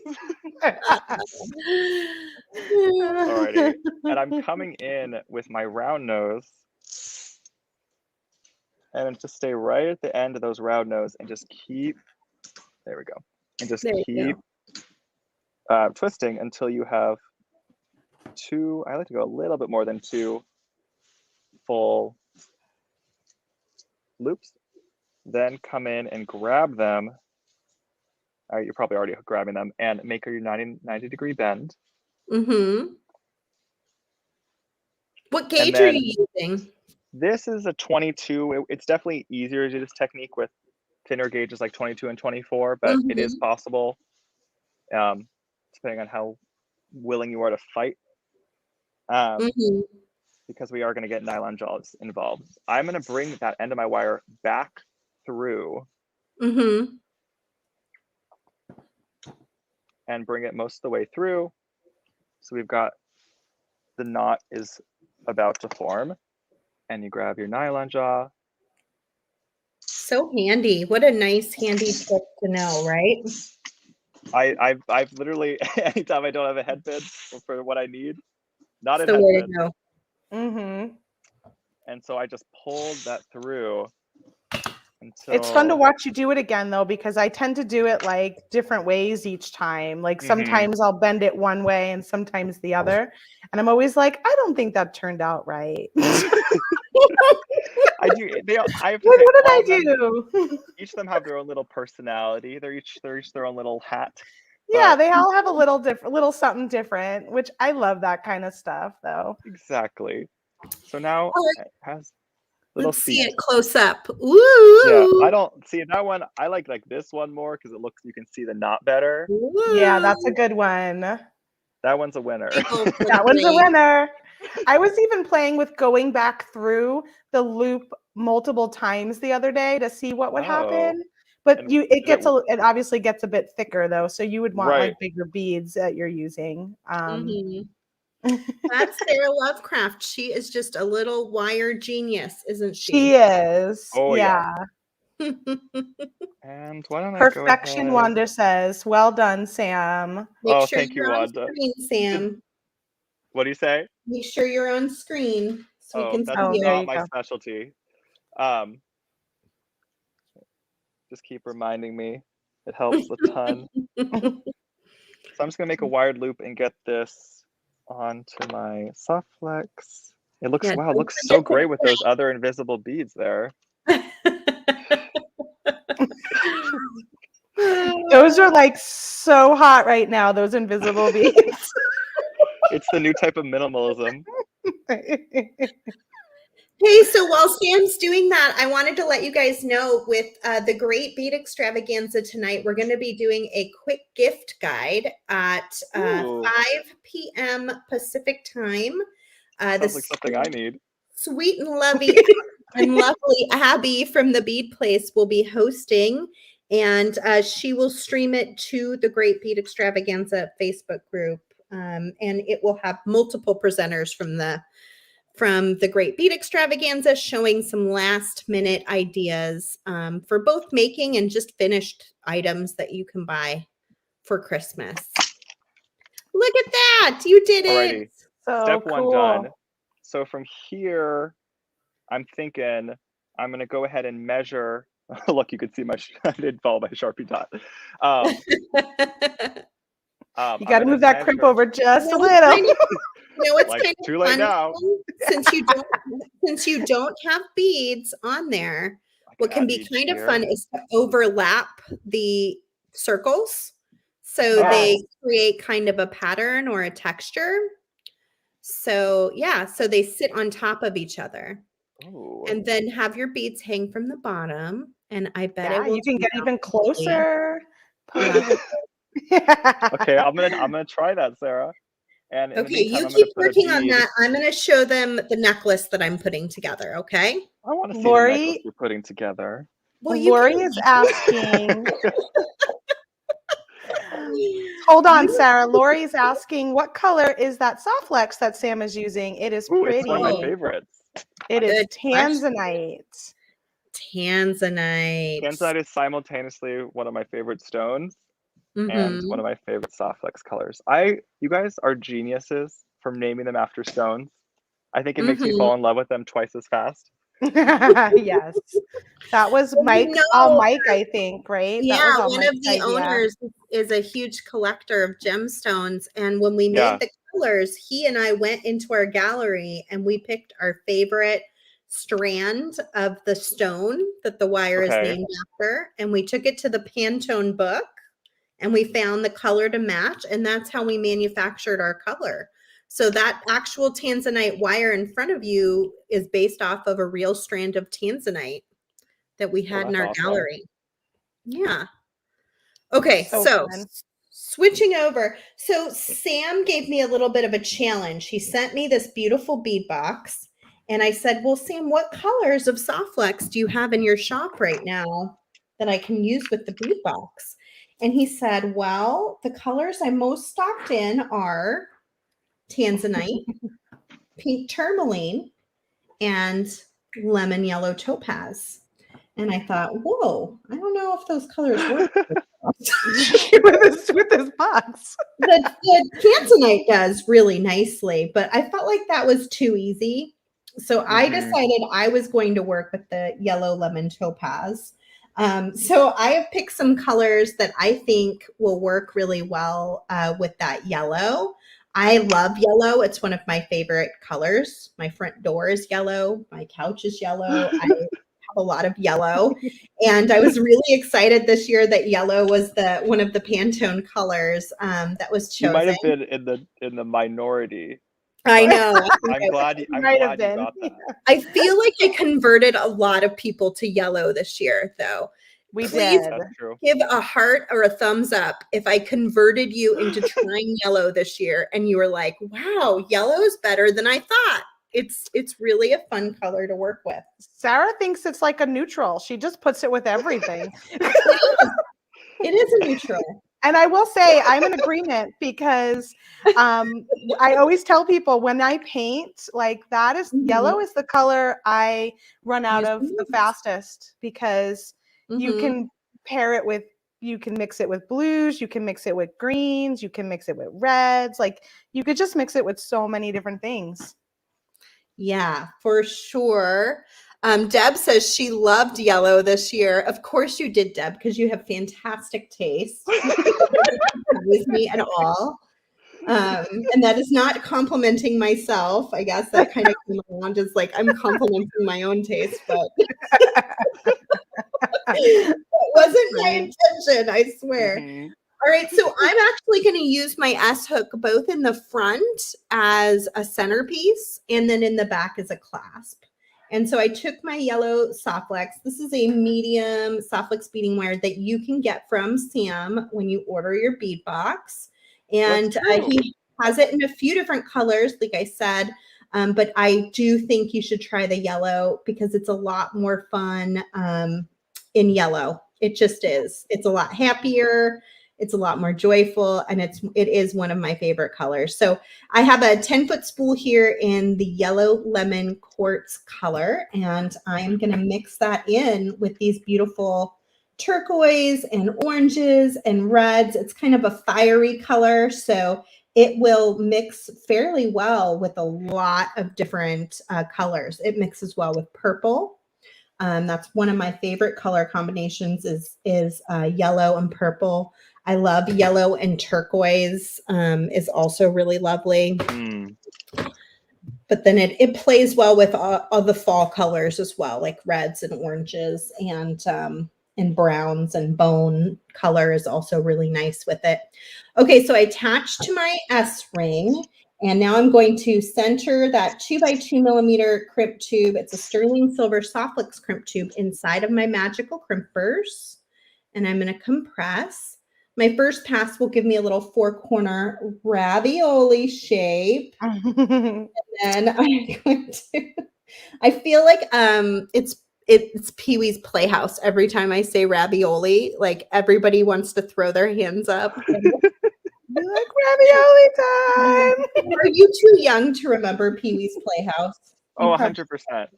Alrighty. And I'm coming in with my round nose. And just stay right at the end of those round nose and just keep, there we go. And just There you keep twisting until you have two, I like to go a little bit more than two full loops. Then come in and grab them. You're probably already grabbing them and make your 90 degree bend. go. Mm-hmm. What And gauge are then you using? this is a 22. It's definitely easier to do this technique with thinner gauges like 22 and 24, but it is possible, depending on how willing you are to fight, because we are going to get nylon jaws involved. I'm going to bring that end of my wire back through and bring it most of the way through. So we've got the knot is about to form, and you grab your nylon jaw. So handy. What a nice handy tip to know, right? I've literally, anytime I don't have a headpin for what I need, not It's a the way to headpin. go. And so I just pulled that through until... It's fun to watch you do it again, though, because I tend to do it like different ways each time. Like sometimes I'll bend it one way and sometimes the other. And I'm always like, I don't think that turned out right. I do. I have to What say, did I do? Each of them have their own little personality. They're each their own little hat. Yeah, they all have a little something different, which I love that kind of stuff, though. Exactly. So now it has little Let's feet. see it close up. Ooh. Yeah, I don't see that one. I like this one more because it looks, you can see the knot better. Ooh. Yeah, that's a good one. That one's a winner. That one's a winner. I was even playing with going back through the loop multiple times the other day to see what would happen. But it obviously gets a bit thicker though, so you would want like bigger beads that you're using. That's Sarah Lovecraft. She is just a little wire genius, isn't she? She is. Oh yeah. And why don't Perfection I go ahead... Wanda says, "Well done, Sam." Make sure thank you, you're on Wanda. screen, Sam. What do you say? Make sure you're on screen so we can see you. That's not my specialty. Just keep reminding me. It helps a ton. So I'm just gonna make a wired loop and get this onto my soft flex. It looks, wow, it looks so great with those other invisible beads there. Those are like so hot right now, those invisible beads. It's the new type of minimalism. Hey, so while Sam's doing that, I wanted to let you guys know with the Great Bead Extravaganza tonight, we're going to be doing a quick gift guide at 5 p.m. Pacific time. Sounds like something I need. Sweet and lovely Abby from the Bead Place will be hosting, and she will stream it to the Great Bead Extravaganza Facebook group, and it will have multiple presenters from the Great Bead Extravaganza showing some last minute ideas for both making and just finished items that you can buy for Christmas. Look at that. You did it. So Step cool. 1 done. So from here, I'm thinking I'm going to go ahead and measure. Look, you can see I didn't follow my Sharpie dot. You got to move that crimp over just a little. No, it's like, kind of too late now. Since you don't have beads on there, what can be kind of fun is to overlap the circles so they create kind of a pattern or a texture. So yeah, so they sit on top of each other. Ooh. And then have your beads hang from the bottom. And I bet you can get even closer. Okay, I'm gonna try that, Sarah. And okay, you keep working on that. I'm gonna show them the necklace that I'm putting together. Okay. I want to see the necklace you're putting together. Well, Lori is asking. Hold on, Sarah. Lori's asking, what color is that soft flex that Sam is using? It is pretty. It's one of my favorites. It is tanzanite. Tanzanite. Tanzanite is simultaneously one of my favorite stones and one of my favorite soft flex colors. You guys are geniuses from naming them after stones. I think it makes me fall in love with them twice as fast. Yes, that was Mike. Mike, I think, right? Yeah, one of the owners is a huge collector of gemstones, and when we made the colors, he and I went into our gallery and we picked our favorite strand of the stone that the wire is named after, and we took it to the Pantone book, and we found the color to match, and that's how we manufactured our color. So that actual tanzanite wire in front of you is based off of a real strand of tanzanite that we had in our gallery. Yeah. Okay, so switching over. So Sam gave me a little bit of a challenge. He sent me this beautiful bead box. And I said, well, Sam, what colors of Softflex do you have in your shop right now that I can use with the bead box? And he said, well, the colors I'm most stocked in are tanzanite, pink tourmaline, and lemon yellow topaz. And I thought, whoa, I don't know if those colors work. with this box. The tanzanite does really nicely, but I felt like that was too easy. So I decided I was going to work with the yellow lemon topaz. So I have picked some colors that I think will work really well with that yellow. I love yellow. It's one of my favorite colors. My front door is yellow. My couch is yellow. I have a lot of yellow. And I was really excited this year that yellow was one of the Pantone colors that was chosen. You might have been in the minority. I know. I'm glad you got that. I feel like I converted a lot of people to yellow this year, though. Please did. Give a heart or a thumbs up if I converted you into trying yellow this year and you were like, wow, yellow is better than I thought. It's really a fun color to work with. Sarah thinks it's like a neutral. She just puts it with everything. It is a neutral. And I will say I'm in agreement because I always tell people when I paint, like that is yellow is the color I run out of the fastest because you can pair it with, you can mix it with blues, you can mix it with greens, you can mix it with reds. Like you could just mix it with so many different things. Yeah, for sure. Deb says she loved yellow this year. Of course you did, Deb, because you have fantastic taste. With me at all. And that is not complimenting myself. I guess that kind of came along as like I'm complimenting my own taste, but it wasn't my intention, I swear. All right, so I'm actually going to use my S-hook both in the front as a centerpiece and then in the back as a clasp. And so I took my yellow Softflex. This is a medium Softflex beading wire that you can get from Sam when you order your bead box. And he has it in a few different colors, like I said. But I do think you should try the yellow because it's a lot more fun in yellow. It just is. It's a lot happier. It's a lot more joyful, and it is one of my favorite colors. So I have a 10-foot spool here in the yellow lemon quartz color, and I'm going to mix that in with these beautiful turquoise and oranges and reds. It's kind of a fiery color, so it will mix fairly well with a lot of different colors. It mixes well with purple. That's one of my favorite color combinations is yellow and purple. I love yellow and turquoise is also really lovely. But then it plays well with all the fall colors as well, like reds and oranges and browns, and bone color is also really nice with it. Okay, so I attached to my S ring, and now I'm going to center that 2x2 millimeter crimp tube. It's a sterling silver Softflex crimp tube inside of my magical crimpers, and I'm going to compress. My first pass will give me a little 4-corner ravioli shape. And then I'm going to, I feel like it's Pee-wee's Playhouse. Every time I say ravioli, like everybody wants to throw their hands up. Be like, ravioli time. Are you too young to remember Pee-wee's Playhouse? Oh, 100%.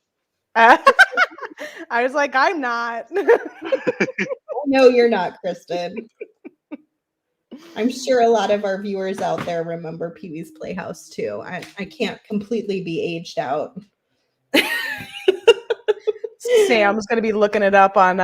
I was like, I'm not. No, you're not, Kristen. I'm sure a lot of our viewers out there remember Pee-wee's Playhouse too. I can't completely be aged out. Sam's going to be looking it up on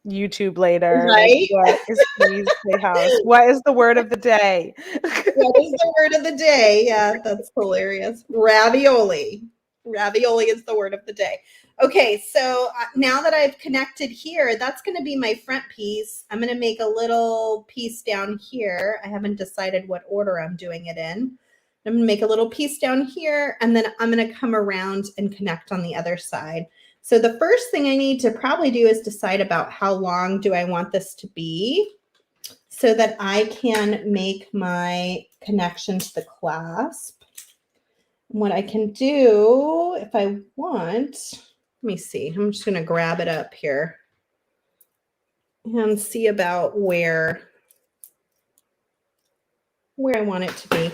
YouTube later. Right? What is Pee-wee's Playhouse? What is the word of the day? What is the word of the day? Yeah, that's hilarious. Ravioli. Ravioli is the word of the day. Okay, so now that I've connected here, that's going to be my front piece. I'm going to make a little piece down here. I haven't decided what order I'm doing it in. I'm going to make a little piece down here, and then I'm going to come around and connect on the other side. So the first thing I need to probably do is decide about how long do I want this to be so that I can make my connection to the clasp. And what I can do if I want, let me see, I'm just going to grab it up here and see about where I want it to be.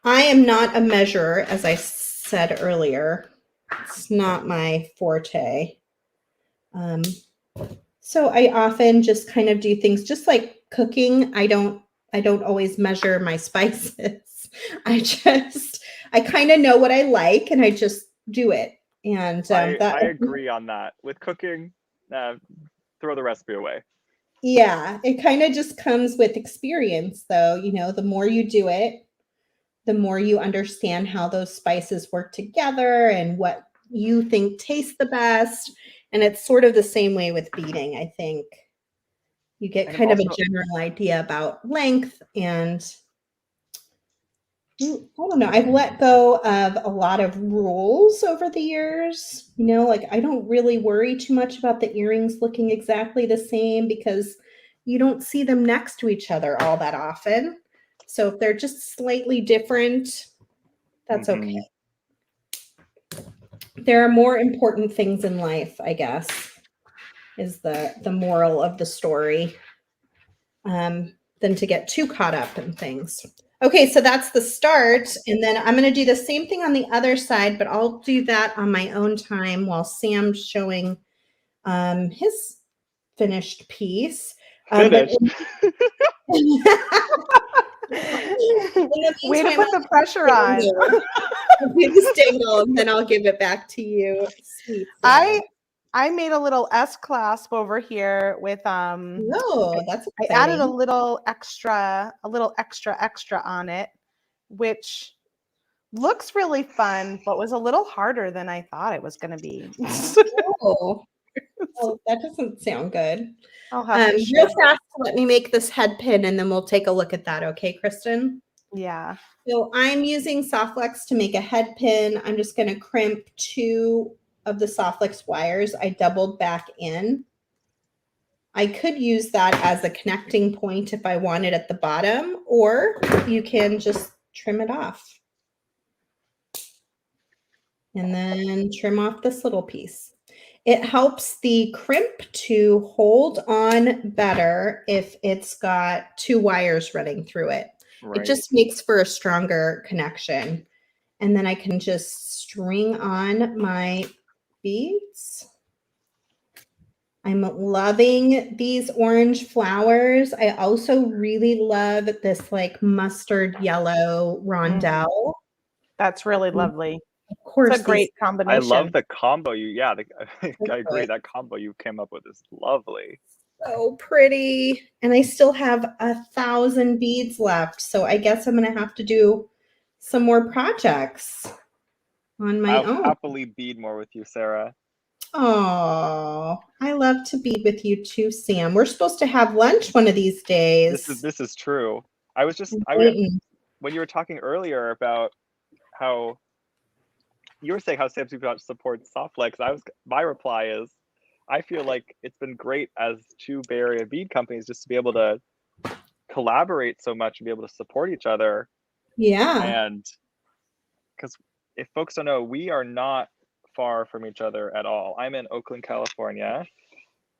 I am not a measurer, as I said earlier. It's not my forte. So I often just kind of do things just like cooking. I don't always measure my spices. I kind of know what I like and I just do it. And I agree on that. With cooking, throw the recipe away. Yeah, it kind of just comes with experience, though. You know, the more you do it, the more you understand how those spices work together and what you think tastes the best. And it's sort of the same way with beading, I think. You get kind of a general idea about length and I don't know. I've let go of a lot of rules over the years. You know, like I don't really worry too much about the earrings looking exactly the same because you don't see them next to each other all that often. So if they're just slightly different, that's okay. There are more important things in life, I guess, is the moral of the story, than to get too caught up in things. Okay, so that's the start. And then I'm going to do the same thing on the other side, but I'll do that on my own time while Sam's showing his finished piece. Way to put the pressure on. I'll do the dangle and then I'll give it back to you. Sweet. I made a little S clasp over here with oh, that's exciting. I added a little extra on it, which looks really fun, but was a little harder than I thought it was going to be. Oh, that doesn't sound good. I'll have to real fast, let me make this head pin and then we'll take a look at that. Okay, Kristen? Yeah. So I'm using Softflex to make a head pin. I'm just going to crimp 2 of the Softflex wires. I doubled back in. I could use that as a connecting point if I wanted at the bottom, or you can just trim it off. And then trim off this little piece. It helps the crimp to hold on better if it's got 2 wires running through it. Right. It just makes for a stronger connection. And then I can just string on my beads. I'm loving these orange flowers. I also really love this like mustard yellow rondelle. That's really lovely. Of course, it's a great combination. I love the combo. I agree. That combo you came up with is lovely. So pretty. And I still have 1,000 beads left. So I guess I'm going to have to do some more projects on my own. I'll happily bead more with you, Sarah. Oh, I love to bead with you too, Sam. We're supposed to have lunch one of these days. This is true. When you were talking earlier about how you were saying how Sam supports Softflex, my reply is I feel like it's been great as 2 Bay Area bead companies just to be able to collaborate so much and be able to support each other. Yeah. And because if folks don't know, we are not far from each other at all. I'm in Oakland, California,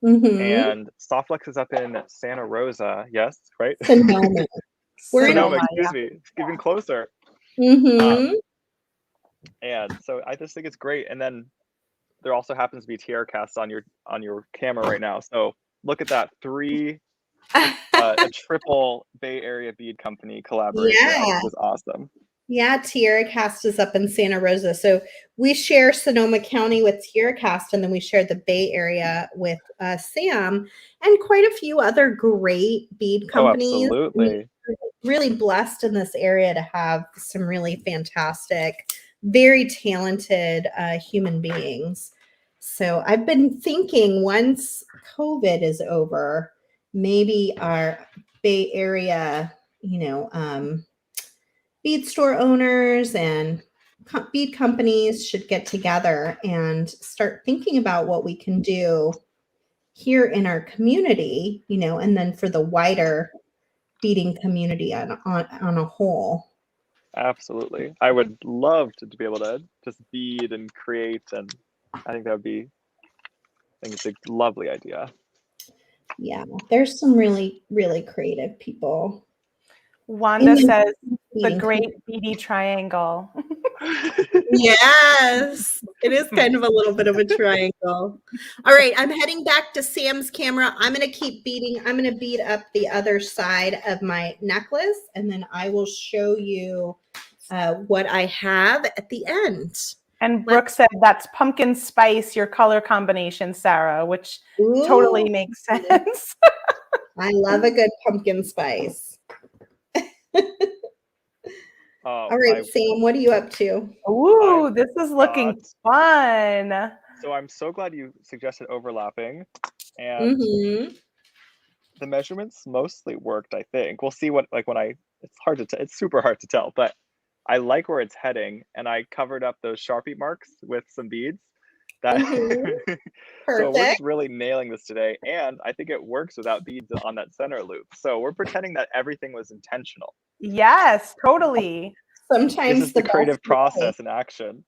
and Softflex is up in Santa Rosa. Yes, right? Sonoma. Sonoma, excuse me. Even closer. And so I just think it's great. And then there also happens to be tiara casts on your camera right now. So look at that, 3 a triple Bay Area bead company collaboration. Yeah. Which was awesome. Yeah, Tiara Cast is up in Santa Rosa. So we share Sonoma County with Tiara Cast, and then we share the Bay Area with Sam and quite a few other great bead companies. Oh, absolutely. We're really blessed in this area to have some really fantastic, very talented human beings. So I've been thinking once COVID is over, maybe our Bay Area, bead store owners and bead companies should get together and start thinking about what we can do here in our community, and then for the wider beading community on a whole. Absolutely. I would love to be able to just bead and create, and I think it's a lovely idea. Yeah, there's some really, really creative people. Wanda says the great beady triangle. Yes, it is kind of a little bit of a triangle. All right, I'm heading back to Sam's camera. I'm going to keep beading. I'm going to bead up the other side of my necklace, and then I will show you what I have at the end. And Brooke said that's pumpkin spice, your color combination, Sarah, which totally makes sense. I love a good pumpkin spice. All right, Sam, what are you up to? Ooh, this is looking fun. So I'm so glad you suggested overlapping, and the measurements mostly worked, I think. We'll see what, like, when it's super hard to tell, but I like where it's heading, and I covered up those Sharpie marks with some beads. So we're just really nailing this today, and I think it works without beads on that center loop. So we're pretending that everything was intentional. Yes, totally. Sometimes this is the creative process in action.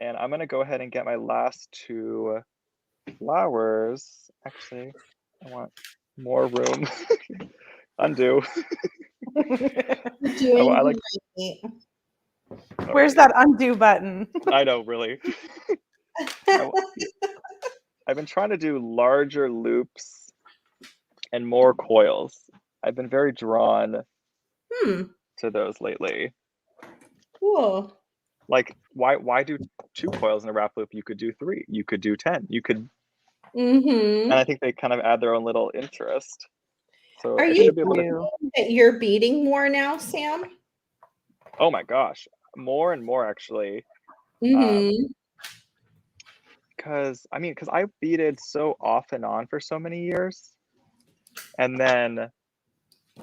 And I'm going to go ahead and get my last two flowers. Actually, I want more room. Undo. Where's that undo button? I know, really. I've been trying to do larger loops and more coils. I've been very drawn to those lately. Cool. Like, why do 2 coils in a wrap loop? You could do 3. You could do 10. You could. And I think they kind of add their own little interest. So are you that you're beading more now, Sam? Oh my gosh, more and more actually. Because I beaded so off and on for so many years, and then,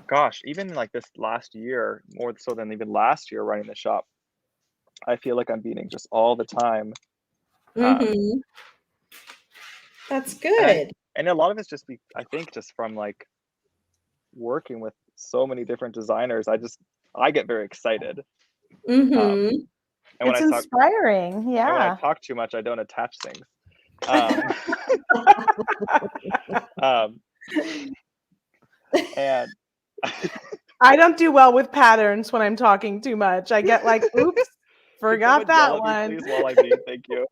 gosh, even like this last year, more so than even last year running the shop, I feel like I'm beading just all the time. That's good. And a lot of it's just I think just from like working with so many different designers, I get very excited. And it's inspiring. Yeah. And when I talk too much, I don't attach things. And I don't do well with patterns when I'm talking too much. I get like, oops, forgot that one. Please, while I bead, thank you.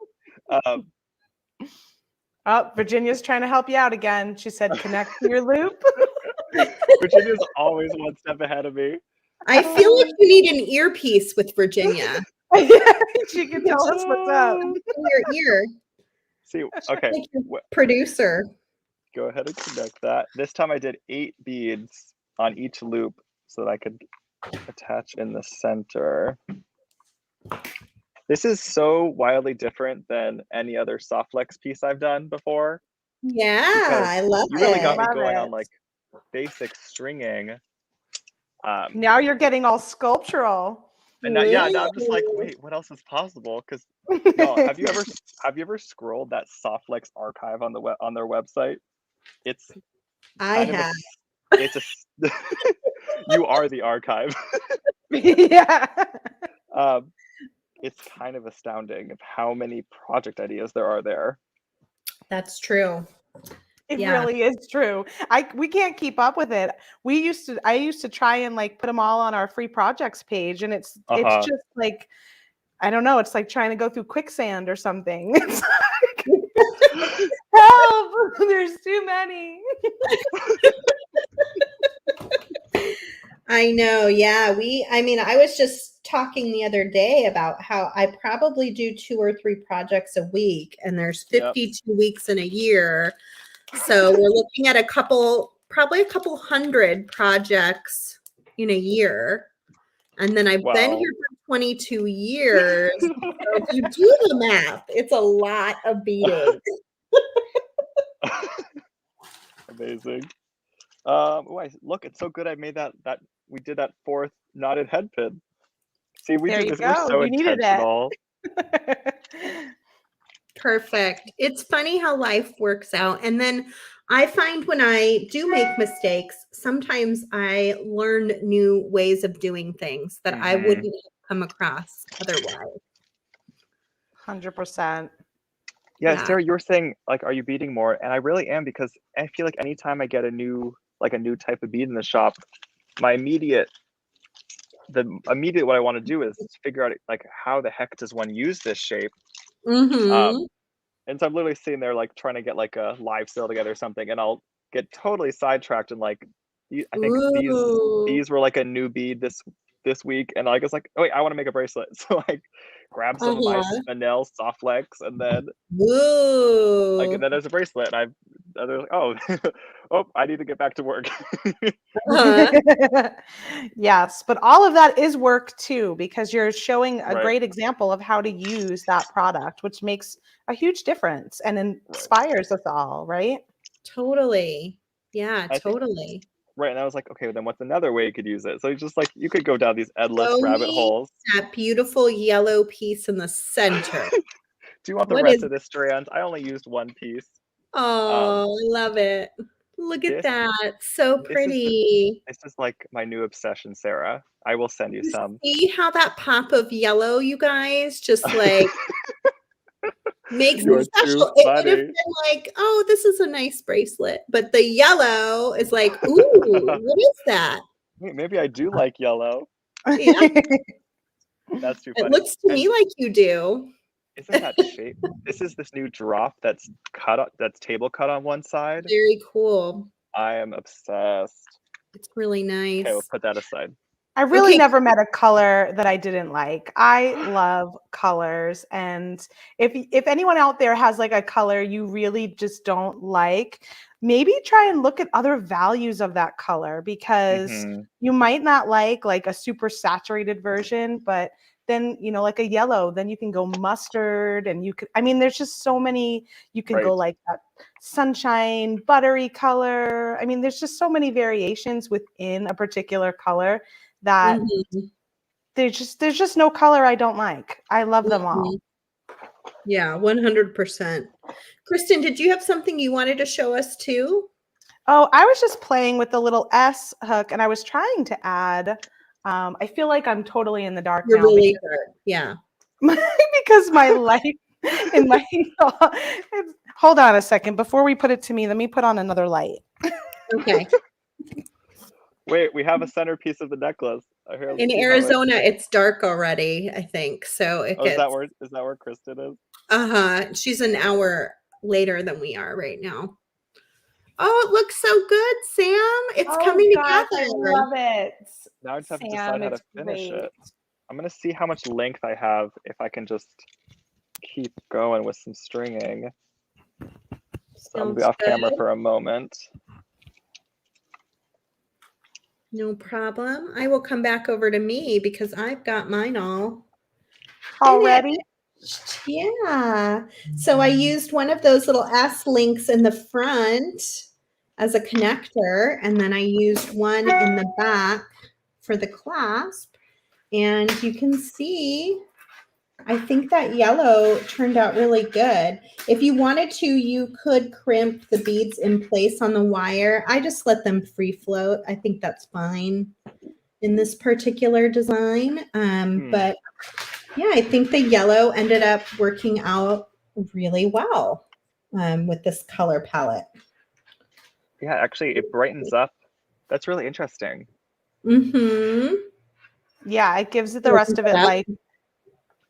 Virginia's trying to help you out again. She said, connect to your loop. Virginia's always one step ahead of me. I feel like you need an earpiece with Virginia. She can tell us what's up. In your ear. See, okay. Like producer. Go ahead and connect that. This time I did 8 beads on each loop so that I could attach in the center. This is so wildly different than any other soft flex piece I've done before. Yeah, I love it. You really got me going on like basic stringing. Now you're getting all sculptural. And now I'm just like, wait, what else is possible? Because have you ever scrolled that Softflex archive on their website? You are the archive. Yeah. It's kind of astounding of how many project ideas there are there. That's true. It really is true. We can't keep up with it. I used to try and like put them all on our free projects page, and it's just like, I don't know, it's like trying to go through quicksand or something. It's like, help! There's too many. I know. Yeah. I was just talking the other day about how I probably do 2 or 3 projects a week, and there's 52 weeks in a year. So we're looking at probably a couple hundred projects in a year. And then I've been here for 22 years. So if you do the math, it's a lot of beading. Amazing. Look, it's so good. I made that we did that 4th knotted headpin. See, we There do you this. We're go. so You needed it. intentional. Perfect. It's funny how life works out. And then I find when I do make mistakes, sometimes I learn new ways of doing things that I wouldn't have come across otherwise. 100%. Yeah, Yeah. Sarah, you were saying like, are you beading more? And I really am, because I feel like anytime I get a new type of bead in the shop, my immediate what I want to do is figure out like how the heck does one use this shape. Mm-hmm. And so I'm literally sitting there like trying to get like a live sale together or something, and I'll get totally sidetracked and like I think Ooh. these were like a new bead this week, and I was like, oh wait, I want to make a bracelet. So I grab some of my Spinel soft legs, and then Ooh. and then there's a bracelet, and they're like, oh, oh, I need to get back to work. Yes, but all of that is work too, because you're showing a Right. great example of how to use that product, which makes a huge difference and inspires us all, right? Totally. Yeah, I think, totally. right, and I was like, okay, then what's another way you could use it? So just like you could go down these endless Show rabbit me holes. that beautiful yellow piece in the center. Do you want the What rest is of this strand? I only used one piece. Oh, I love it. Look at This that. So this is pretty. this is like my new obsession, Sarah. I will send you You some. see how that pop of yellow, you guys, just like makes You're it special. too It would have funny. been like, oh, this is a nice bracelet. But the yellow is like, ooh, what is that? Wait, maybe I do like yellow. Yeah, That's too it funny. looks to me like you do. Isn't that shape? This is this new drop that's table cut on one side. Very cool. I am obsessed. It's really nice. Okay, we'll put that aside. I really never met a color that I didn't like. I love colors, and if anyone out there has like a color you really just don't like, maybe try and look at other values of that color, because you might not like a super saturated version, but then like a yellow, then you can go mustard, and you could, I mean, there's just so many, you can go like that sunshine buttery color. I mean, there's just so many variations within a particular color that there's just no color I don't like. I love them all. Yeah, 100%. Kristen, did you have something you wanted to show us too? Oh, I was just playing with the little S hook, and I was trying to add, I feel like I'm totally in the dark now. Really dark. Yeah. Because my light in my hold on a second. Before we put it to me, let me put on another light. Okay. Wait, we have a centerpiece of the necklace. In Arizona, it's dark already, I think. So it gets. Is that where Kristen is? She's an hour later than we are right now. Oh, it looks so good, Sam. It's coming together. I love it. Now I just have to decide how to finish it. I'm gonna see how much length I have, if I can just keep going with some stringing. So I'm gonna be off camera for a moment. No problem. I will come back over to me because I've got mine all ready. Yeah. So I used one of those little S links in the front as a connector, and then I used one in the back for the clasp. And you can see, I think that yellow turned out really good. If you wanted to, you could crimp the beads in place on the wire. I just let them free float. I think that's fine in this particular design. But yeah, I think the yellow ended up working out really well with this color palette. Yeah, actually, it brightens up. That's really interesting. Yeah, it gives it the rest of it like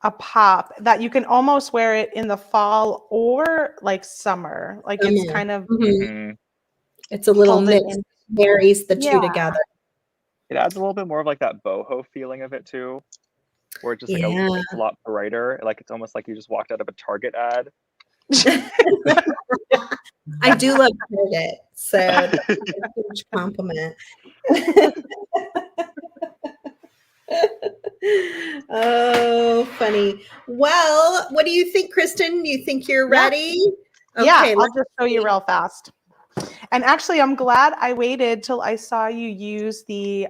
a pop that you can almost wear it in the fall or like summer. Like it's kind of it's a little mix, marries the two together. It adds a little bit more of like that boho feeling of it too, where it's just like it's a lot brighter. Like it's almost like you just walked out of a Target ad. I do love Target, so that's a huge compliment. Oh, funny. Well, what do you think, Kristen? Do you think you're ready? Okay, yeah, I'll just show you real fast. And actually, I'm glad I waited till I saw you use the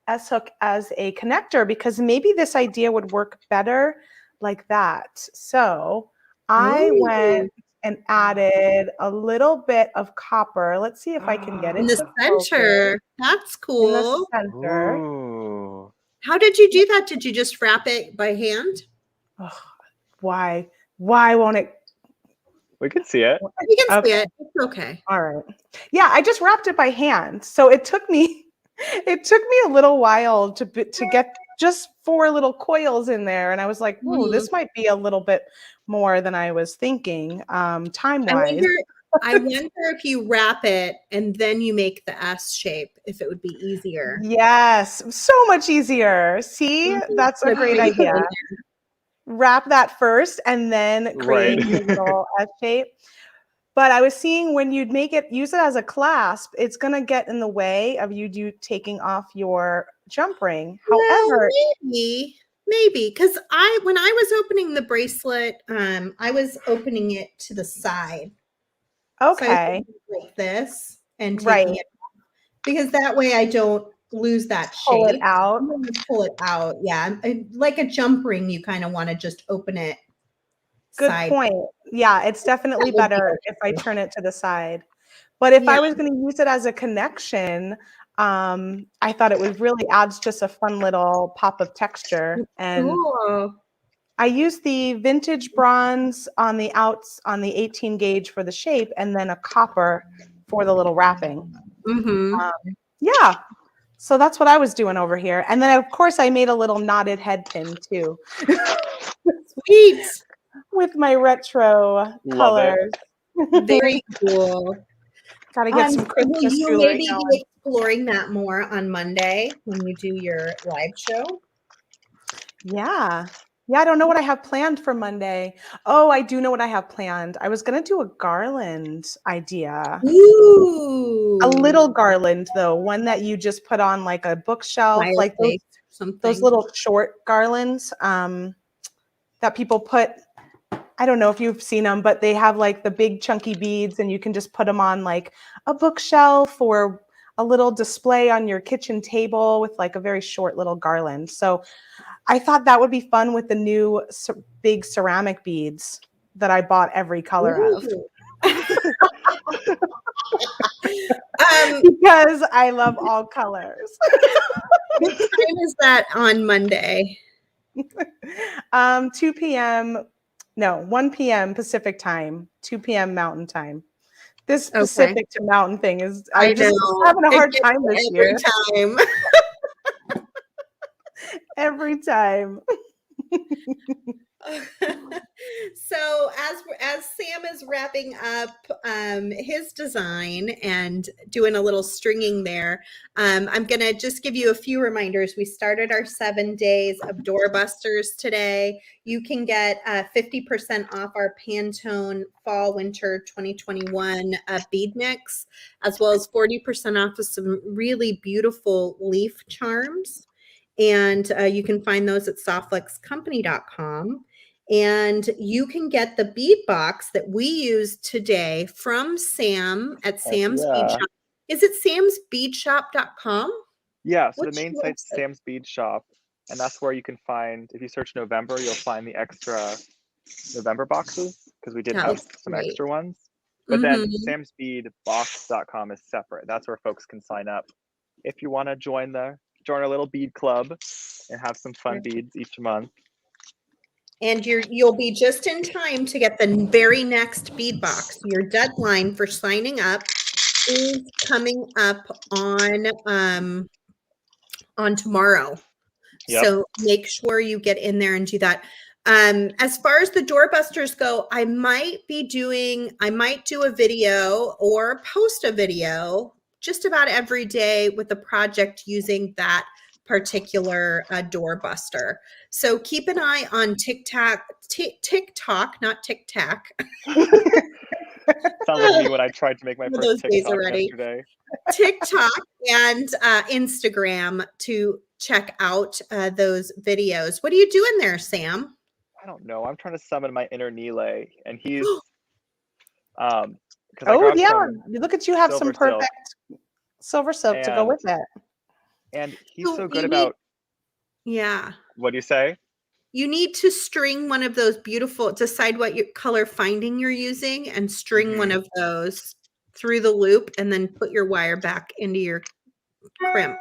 S hook as a connector because maybe this idea would work better like that. So I went and added a little bit of copper. Let's see if I can get In it the to focus. center. That's In the cool. center. Ooh. How did you do that? Did you just wrap it by hand? Oh, why won't it? We can see it. You can see Okay. it. It's okay. All right. Yeah, I just wrapped it by hand. So it took me a little while to get just 4 little coils in there. And I was like, "Ooh, this might be a little bit more than I was thinking, time-wise." I wonder if you wrap it and then you make the S shape, if it would be easier. Yes, so much easier. See, that's a great idea. Wrap that first and then create Right. your little S shape. But I was seeing when you'd use it as a clasp, it's going to get in the way of you taking off your jump ring. However, maybe because when I was opening the bracelet, I was opening it to the side. okay, so like this and right, taking it off, because that way I don't lose that pull shape. it out. I'm gonna pull it out. Yeah, like a jump ring, you kind of want to just open it. Good point. Yeah, it's definitely better if I turn it to the side. But if I was going to use it as a connection, I thought it would really adds just a fun little pop of texture. And Cool. I used the vintage bronze on the 18 gauge for the shape, and then a copper for the little wrapping. Yeah. So that's what I was doing over here. And then, of course, I made a little knotted head pin, too. Sweet. With my retro colors. Very cool. Got to get some Christmas will you jewelry maybe going. be exploring that more on Monday when you do your live show? Yeah. Yeah, I don't know what I have planned for Monday. Oh, I do know what I have planned. I was going to do a garland idea. Ooh. A little garland, though, one that you just put on like a bookshelf, like those little short garlands that people put. I don't know if you've seen them, but they have like the big chunky beads and you can just put them on like a bookshelf or a little display on your kitchen table with like a very short little garland. So I thought that would be fun with the new big ceramic beads that I bought every color of. Because I love all colors. What time is that on Monday? 2 p.m. No, 1 p.m. Pacific time, 2 p.m. Mountain time. This Pacific to Mountain thing is, I just having a hard time this year. Every time. So as Sam is wrapping up his design and doing a little stringing there, I'm gonna just give you a few reminders. We started our 7 days of Doorbusters today. You can get 50% off our Pantone Fall Winter 2021 bead mix, as well as 40% off of some really beautiful leaf charms. And you can find those at softflexcompany.com. And you can get the bead box that we used today from Sam at Sam's Bead Shop. Is it samsbeadshop.com? Yeah, so the main site's Sam's Bead Shop, and that's where you can find, if you search November, you'll find the extra November boxes, because we did have some extra ones. But then samsbeadbox.com is separate. That's where folks can sign up if you want to join our little bead club and have some fun beads each month. And you'll be just in time to get the very next bead box. Your deadline for signing up is coming up on tomorrow. Yep. So make sure you get in there and do that. As far as the Doorbusters go, I might do a video or post a video just about every day with a project using that particular Doorbuster. So keep an eye on TikTok, not TikTok. Sounds like me when I tried to make my first TikTok yesterday. TikTok and Instagram to check out those videos. What are you doing there, Sam? I don't know. I'm trying to summon my inner Nile, and he's oh yeah, look at you have some perfect silver silk to go with it. And he's so good you about. yeah. What do you say? You need to string one of those beautiful, decide what your color finding you're using and string one of those through the loop and then put your wire back into your crimp.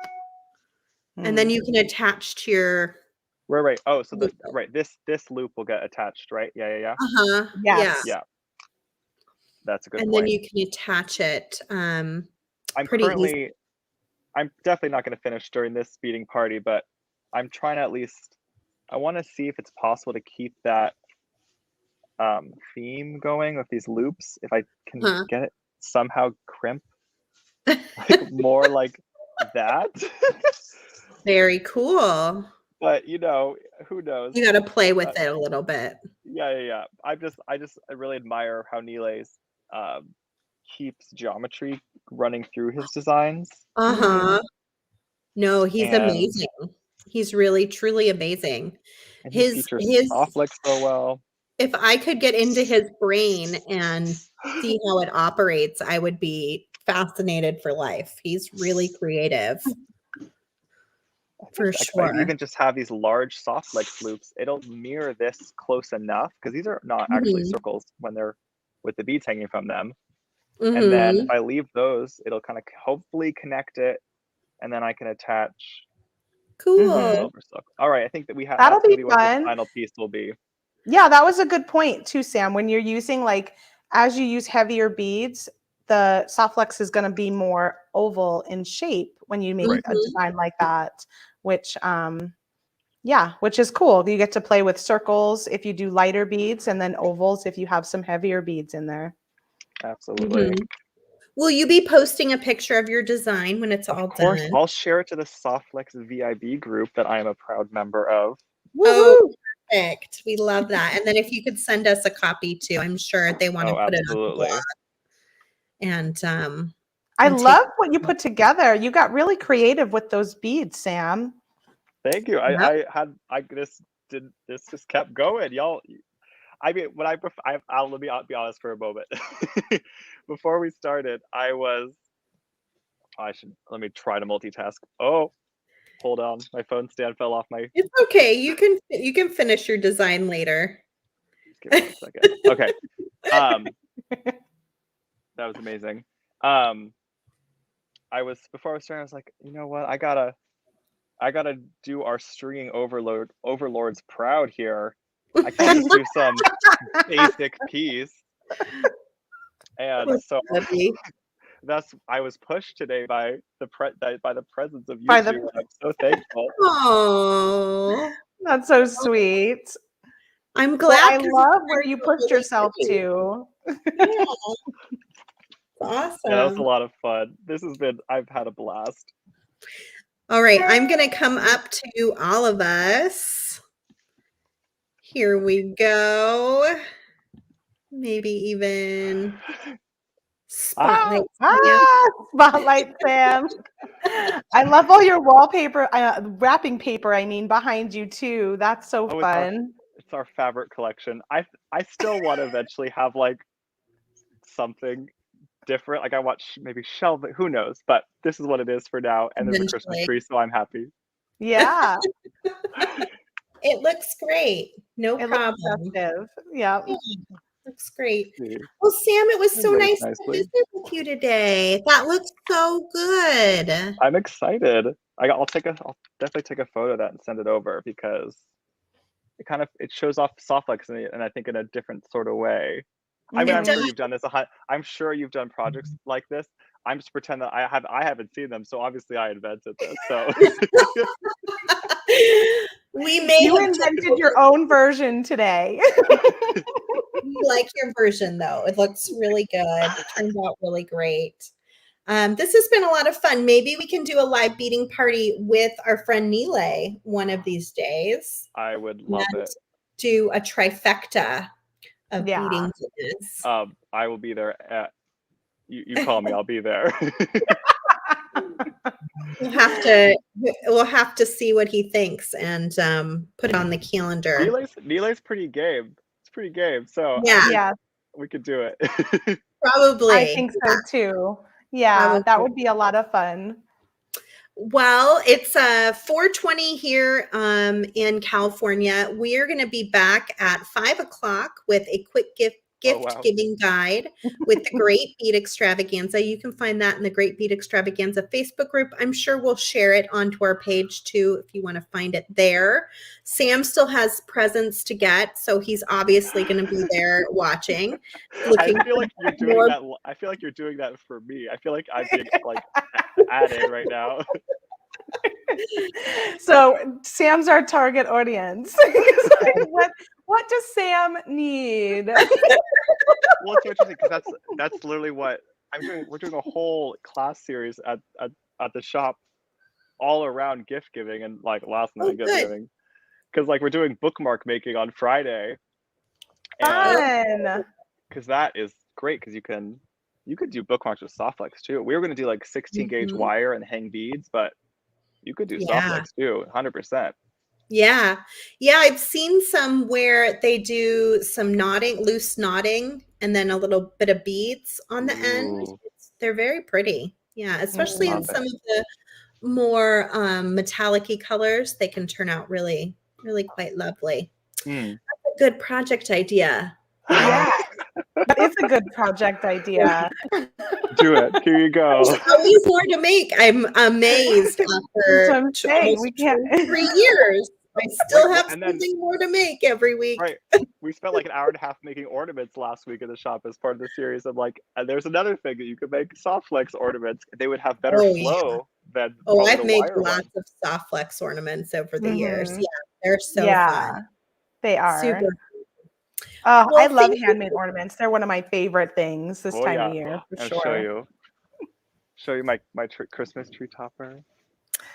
And then you can attach to your Right. Oh, so loop. this loop will get attached, right? Yeah. Uh-huh. Yes. Yeah. That's a good And point. then you can attach it I'm pretty easy. definitely not going to finish during this beading party, but I'm trying to at least, I want to see if it's possible to keep that theme going with these loops. If I can Huh. get it somehow crimp, like more like that. Very cool. But you know, who knows? You got to play with it a little bit. Yeah. I really admire how Nile's keeps geometry running through his designs. Uh-huh. No, he's And amazing. He's really truly amazing. and he features soft flex so well. If I could get into his brain and see how it operates, I would be fascinated for life. He's really creative. For sure. If I even just have these large soft flex loops, it'll mirror this close enough because these are not actually circles when they're with the beads hanging from them. And then if I leave those, it'll kind of hopefully connect it, and then I can attach. Cool. All right, I think that we have. That'll be what fun. the final piece will be. Yeah, that was a good point too, Sam. When you're using as you use heavier beads, the soft flex is going to be more oval in shape when you make a design like that, which is cool. You get to play with circles if you do lighter beads and then ovals if you have some heavier beads in there. Absolutely. Will you be posting a picture of your design when it's all done? I'll share it to the Softflex VIB group that I am a proud member of. Oh, perfect. We love that. And then if you could send us a copy too, I'm sure they want to put it on the blog. And I love what you put together. You got really creative with those beads, Sam. Thank you. This just kept going, y'all. I mean, let me be honest for a moment. Before we started, let me try to multitask. Oh, hold on, my phone stand fell off my. It's okay. You can finish your design later. Give me 1 second. Okay. That was amazing. Before I was starting, I was like, you know what? I gotta do our stringing overlords proud here. I can't just do some basic piece. And so I was pushed today by the presence of you two, and I'm so thankful. Oh, that's so sweet. I'm glad. I love where you pushed yourself to. Yeah. Awesome. Yeah, that was a lot of fun. I've had a blast. All right, I'm going to come up to all of us. Here we go. Maybe even spotlight. Spotlight, Sam. I love all your wallpaper, wrapping paper, behind you too. That's so fun. It's our fabric collection. I still want to eventually have something different. I want maybe shelving. Who knows? But this is what it is for now. And there's a Christmas tree, so I'm happy. Yeah. It looks great. No problem. Yeah. Looks great. Well, Sam, it was so nice to visit with you today. That looks so good. I'm excited. I'll definitely take a photo of that and send it over because it shows off soft flex and I think in a different sort of way. I mean, I'm sure you've done this. I'm sure you've done projects like this. I'm just pretend that I haven't seen them, so obviously I invented this. So you invented your own version today. We like your version though. It looks really good. It turns out really great. This has been a lot of fun. Maybe we can do a live beading party with our friend Nile one of these days. I would love it. Do a trifecta of beading fitness. I will be there you call me, I'll be there. We'll have to see what he thinks and put it on the calendar. Nile's pretty game. It's pretty game. So yeah, we could do it. Probably. I think so too. Yeah, that would be a lot of fun. Well, it's 4:20 here in California. We are going to be back at 5 o'clock with a quick gift wow. giving guide with the Great Bead Extravaganza. You can find that in the Great Bead Extravaganza Facebook group. I'm sure we'll share it onto our page too if you want to find it there. Sam still has presents to get, so he's obviously going to be there watching. I Looking feel like you're doing more. that. I feel like you're doing that for me. I feel like I'm being like added right now. So Sam's our target audience. He's like, what does Sam need? Well, it's so interesting because that's literally what I'm doing. We're doing a whole class series at the shop all around gift giving and like last minute gift good. giving. Because like we're doing bookmark making on Friday. And Fun. because that is great because you could do bookmarks with soft flex too. We were going to do like 16 gauge wire and hang beads, but you could do soft flex too, 100%. Yeah. Yeah. I've seen some where they do some knotting, loose knotting, and then a little bit of beads on the end. They're very pretty. Yeah. Especially in some of the more metallic-y colors, they can turn out really, really quite lovely. That's a good project idea. Yeah. That is a good project idea. Do it. Here you go. There's always more to make. I'm amazed after almost 3 years. I still have something more to make every week. Right. We spent like an hour and a half making ornaments last week at the shop as part of the series. I'm like, and there's another thing that you could make soft flex ornaments. They would have better flow than I've made lots of soft flex ornaments over the years. Yeah, they're so fun. They are. Super. Oh, I love handmade ornaments. They're one of my favorite things this time of year, for sure. Show you my Christmas tree topper.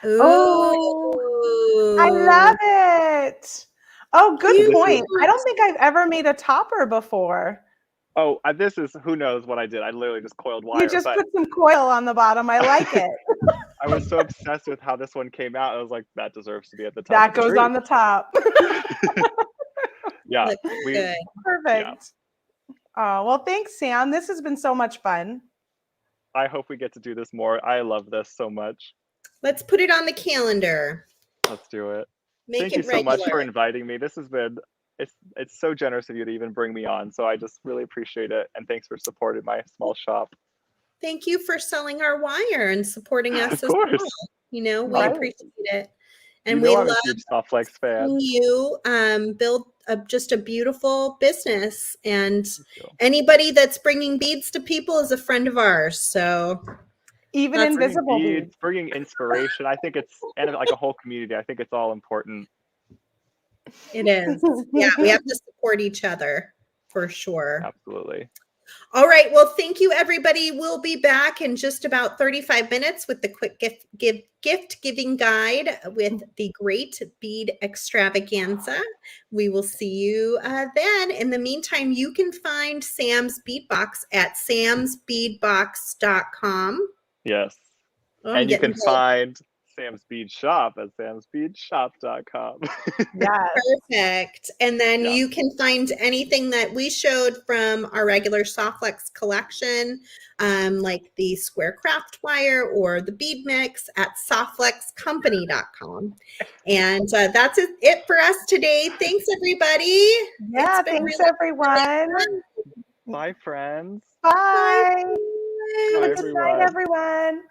Ooh. Oh, I love it. Oh, good point. I don't think I've ever made a topper before. Oh, this is, who knows what I did. I literally just coiled wire. You just put some coil on the bottom. I like it. I was so obsessed with how this one came out. I was like, that deserves to be at the top. That goes on the top. Yeah. Perfect. Oh, well, thanks, Sam. This has been so much fun. I hope we get to do this more. I love this so much. Let's put it on the calendar. Let's do it. Thank you so much for inviting me. This has been, it's so generous of you to even bring me on. So I just really appreciate it. And thanks for supporting my small shop. Thank you for selling our wire and supporting us as well. You know, we appreciate it. And we love soft flex fan. You build just a beautiful business, and anybody that's bringing beads to people is a friend of ours. So even invisible beads, bringing inspiration. I think it's, and like a whole community. I think it's all important. It is. Yeah, we have to support each other for sure. Absolutely. All right. Well, thank you, everybody. We'll be back in just about 35 minutes with the quick gift giving guide with the Great Bead Extravaganza. We will see you then. In the meantime, you can find Sam's Beadbox at samsbeadbox.com. Yes. And you can find Sam's Bead Shop at samsbeadshop.com. Yeah. Perfect. And then you can find anything that we showed from our regular Softflex collection, like the square craft wire or the bead mix at softflexcompany.com. And that's it for us today. Thanks, everybody. Yeah, thanks, everyone. Bye, friends. Bye. Bye, Good night, everyone.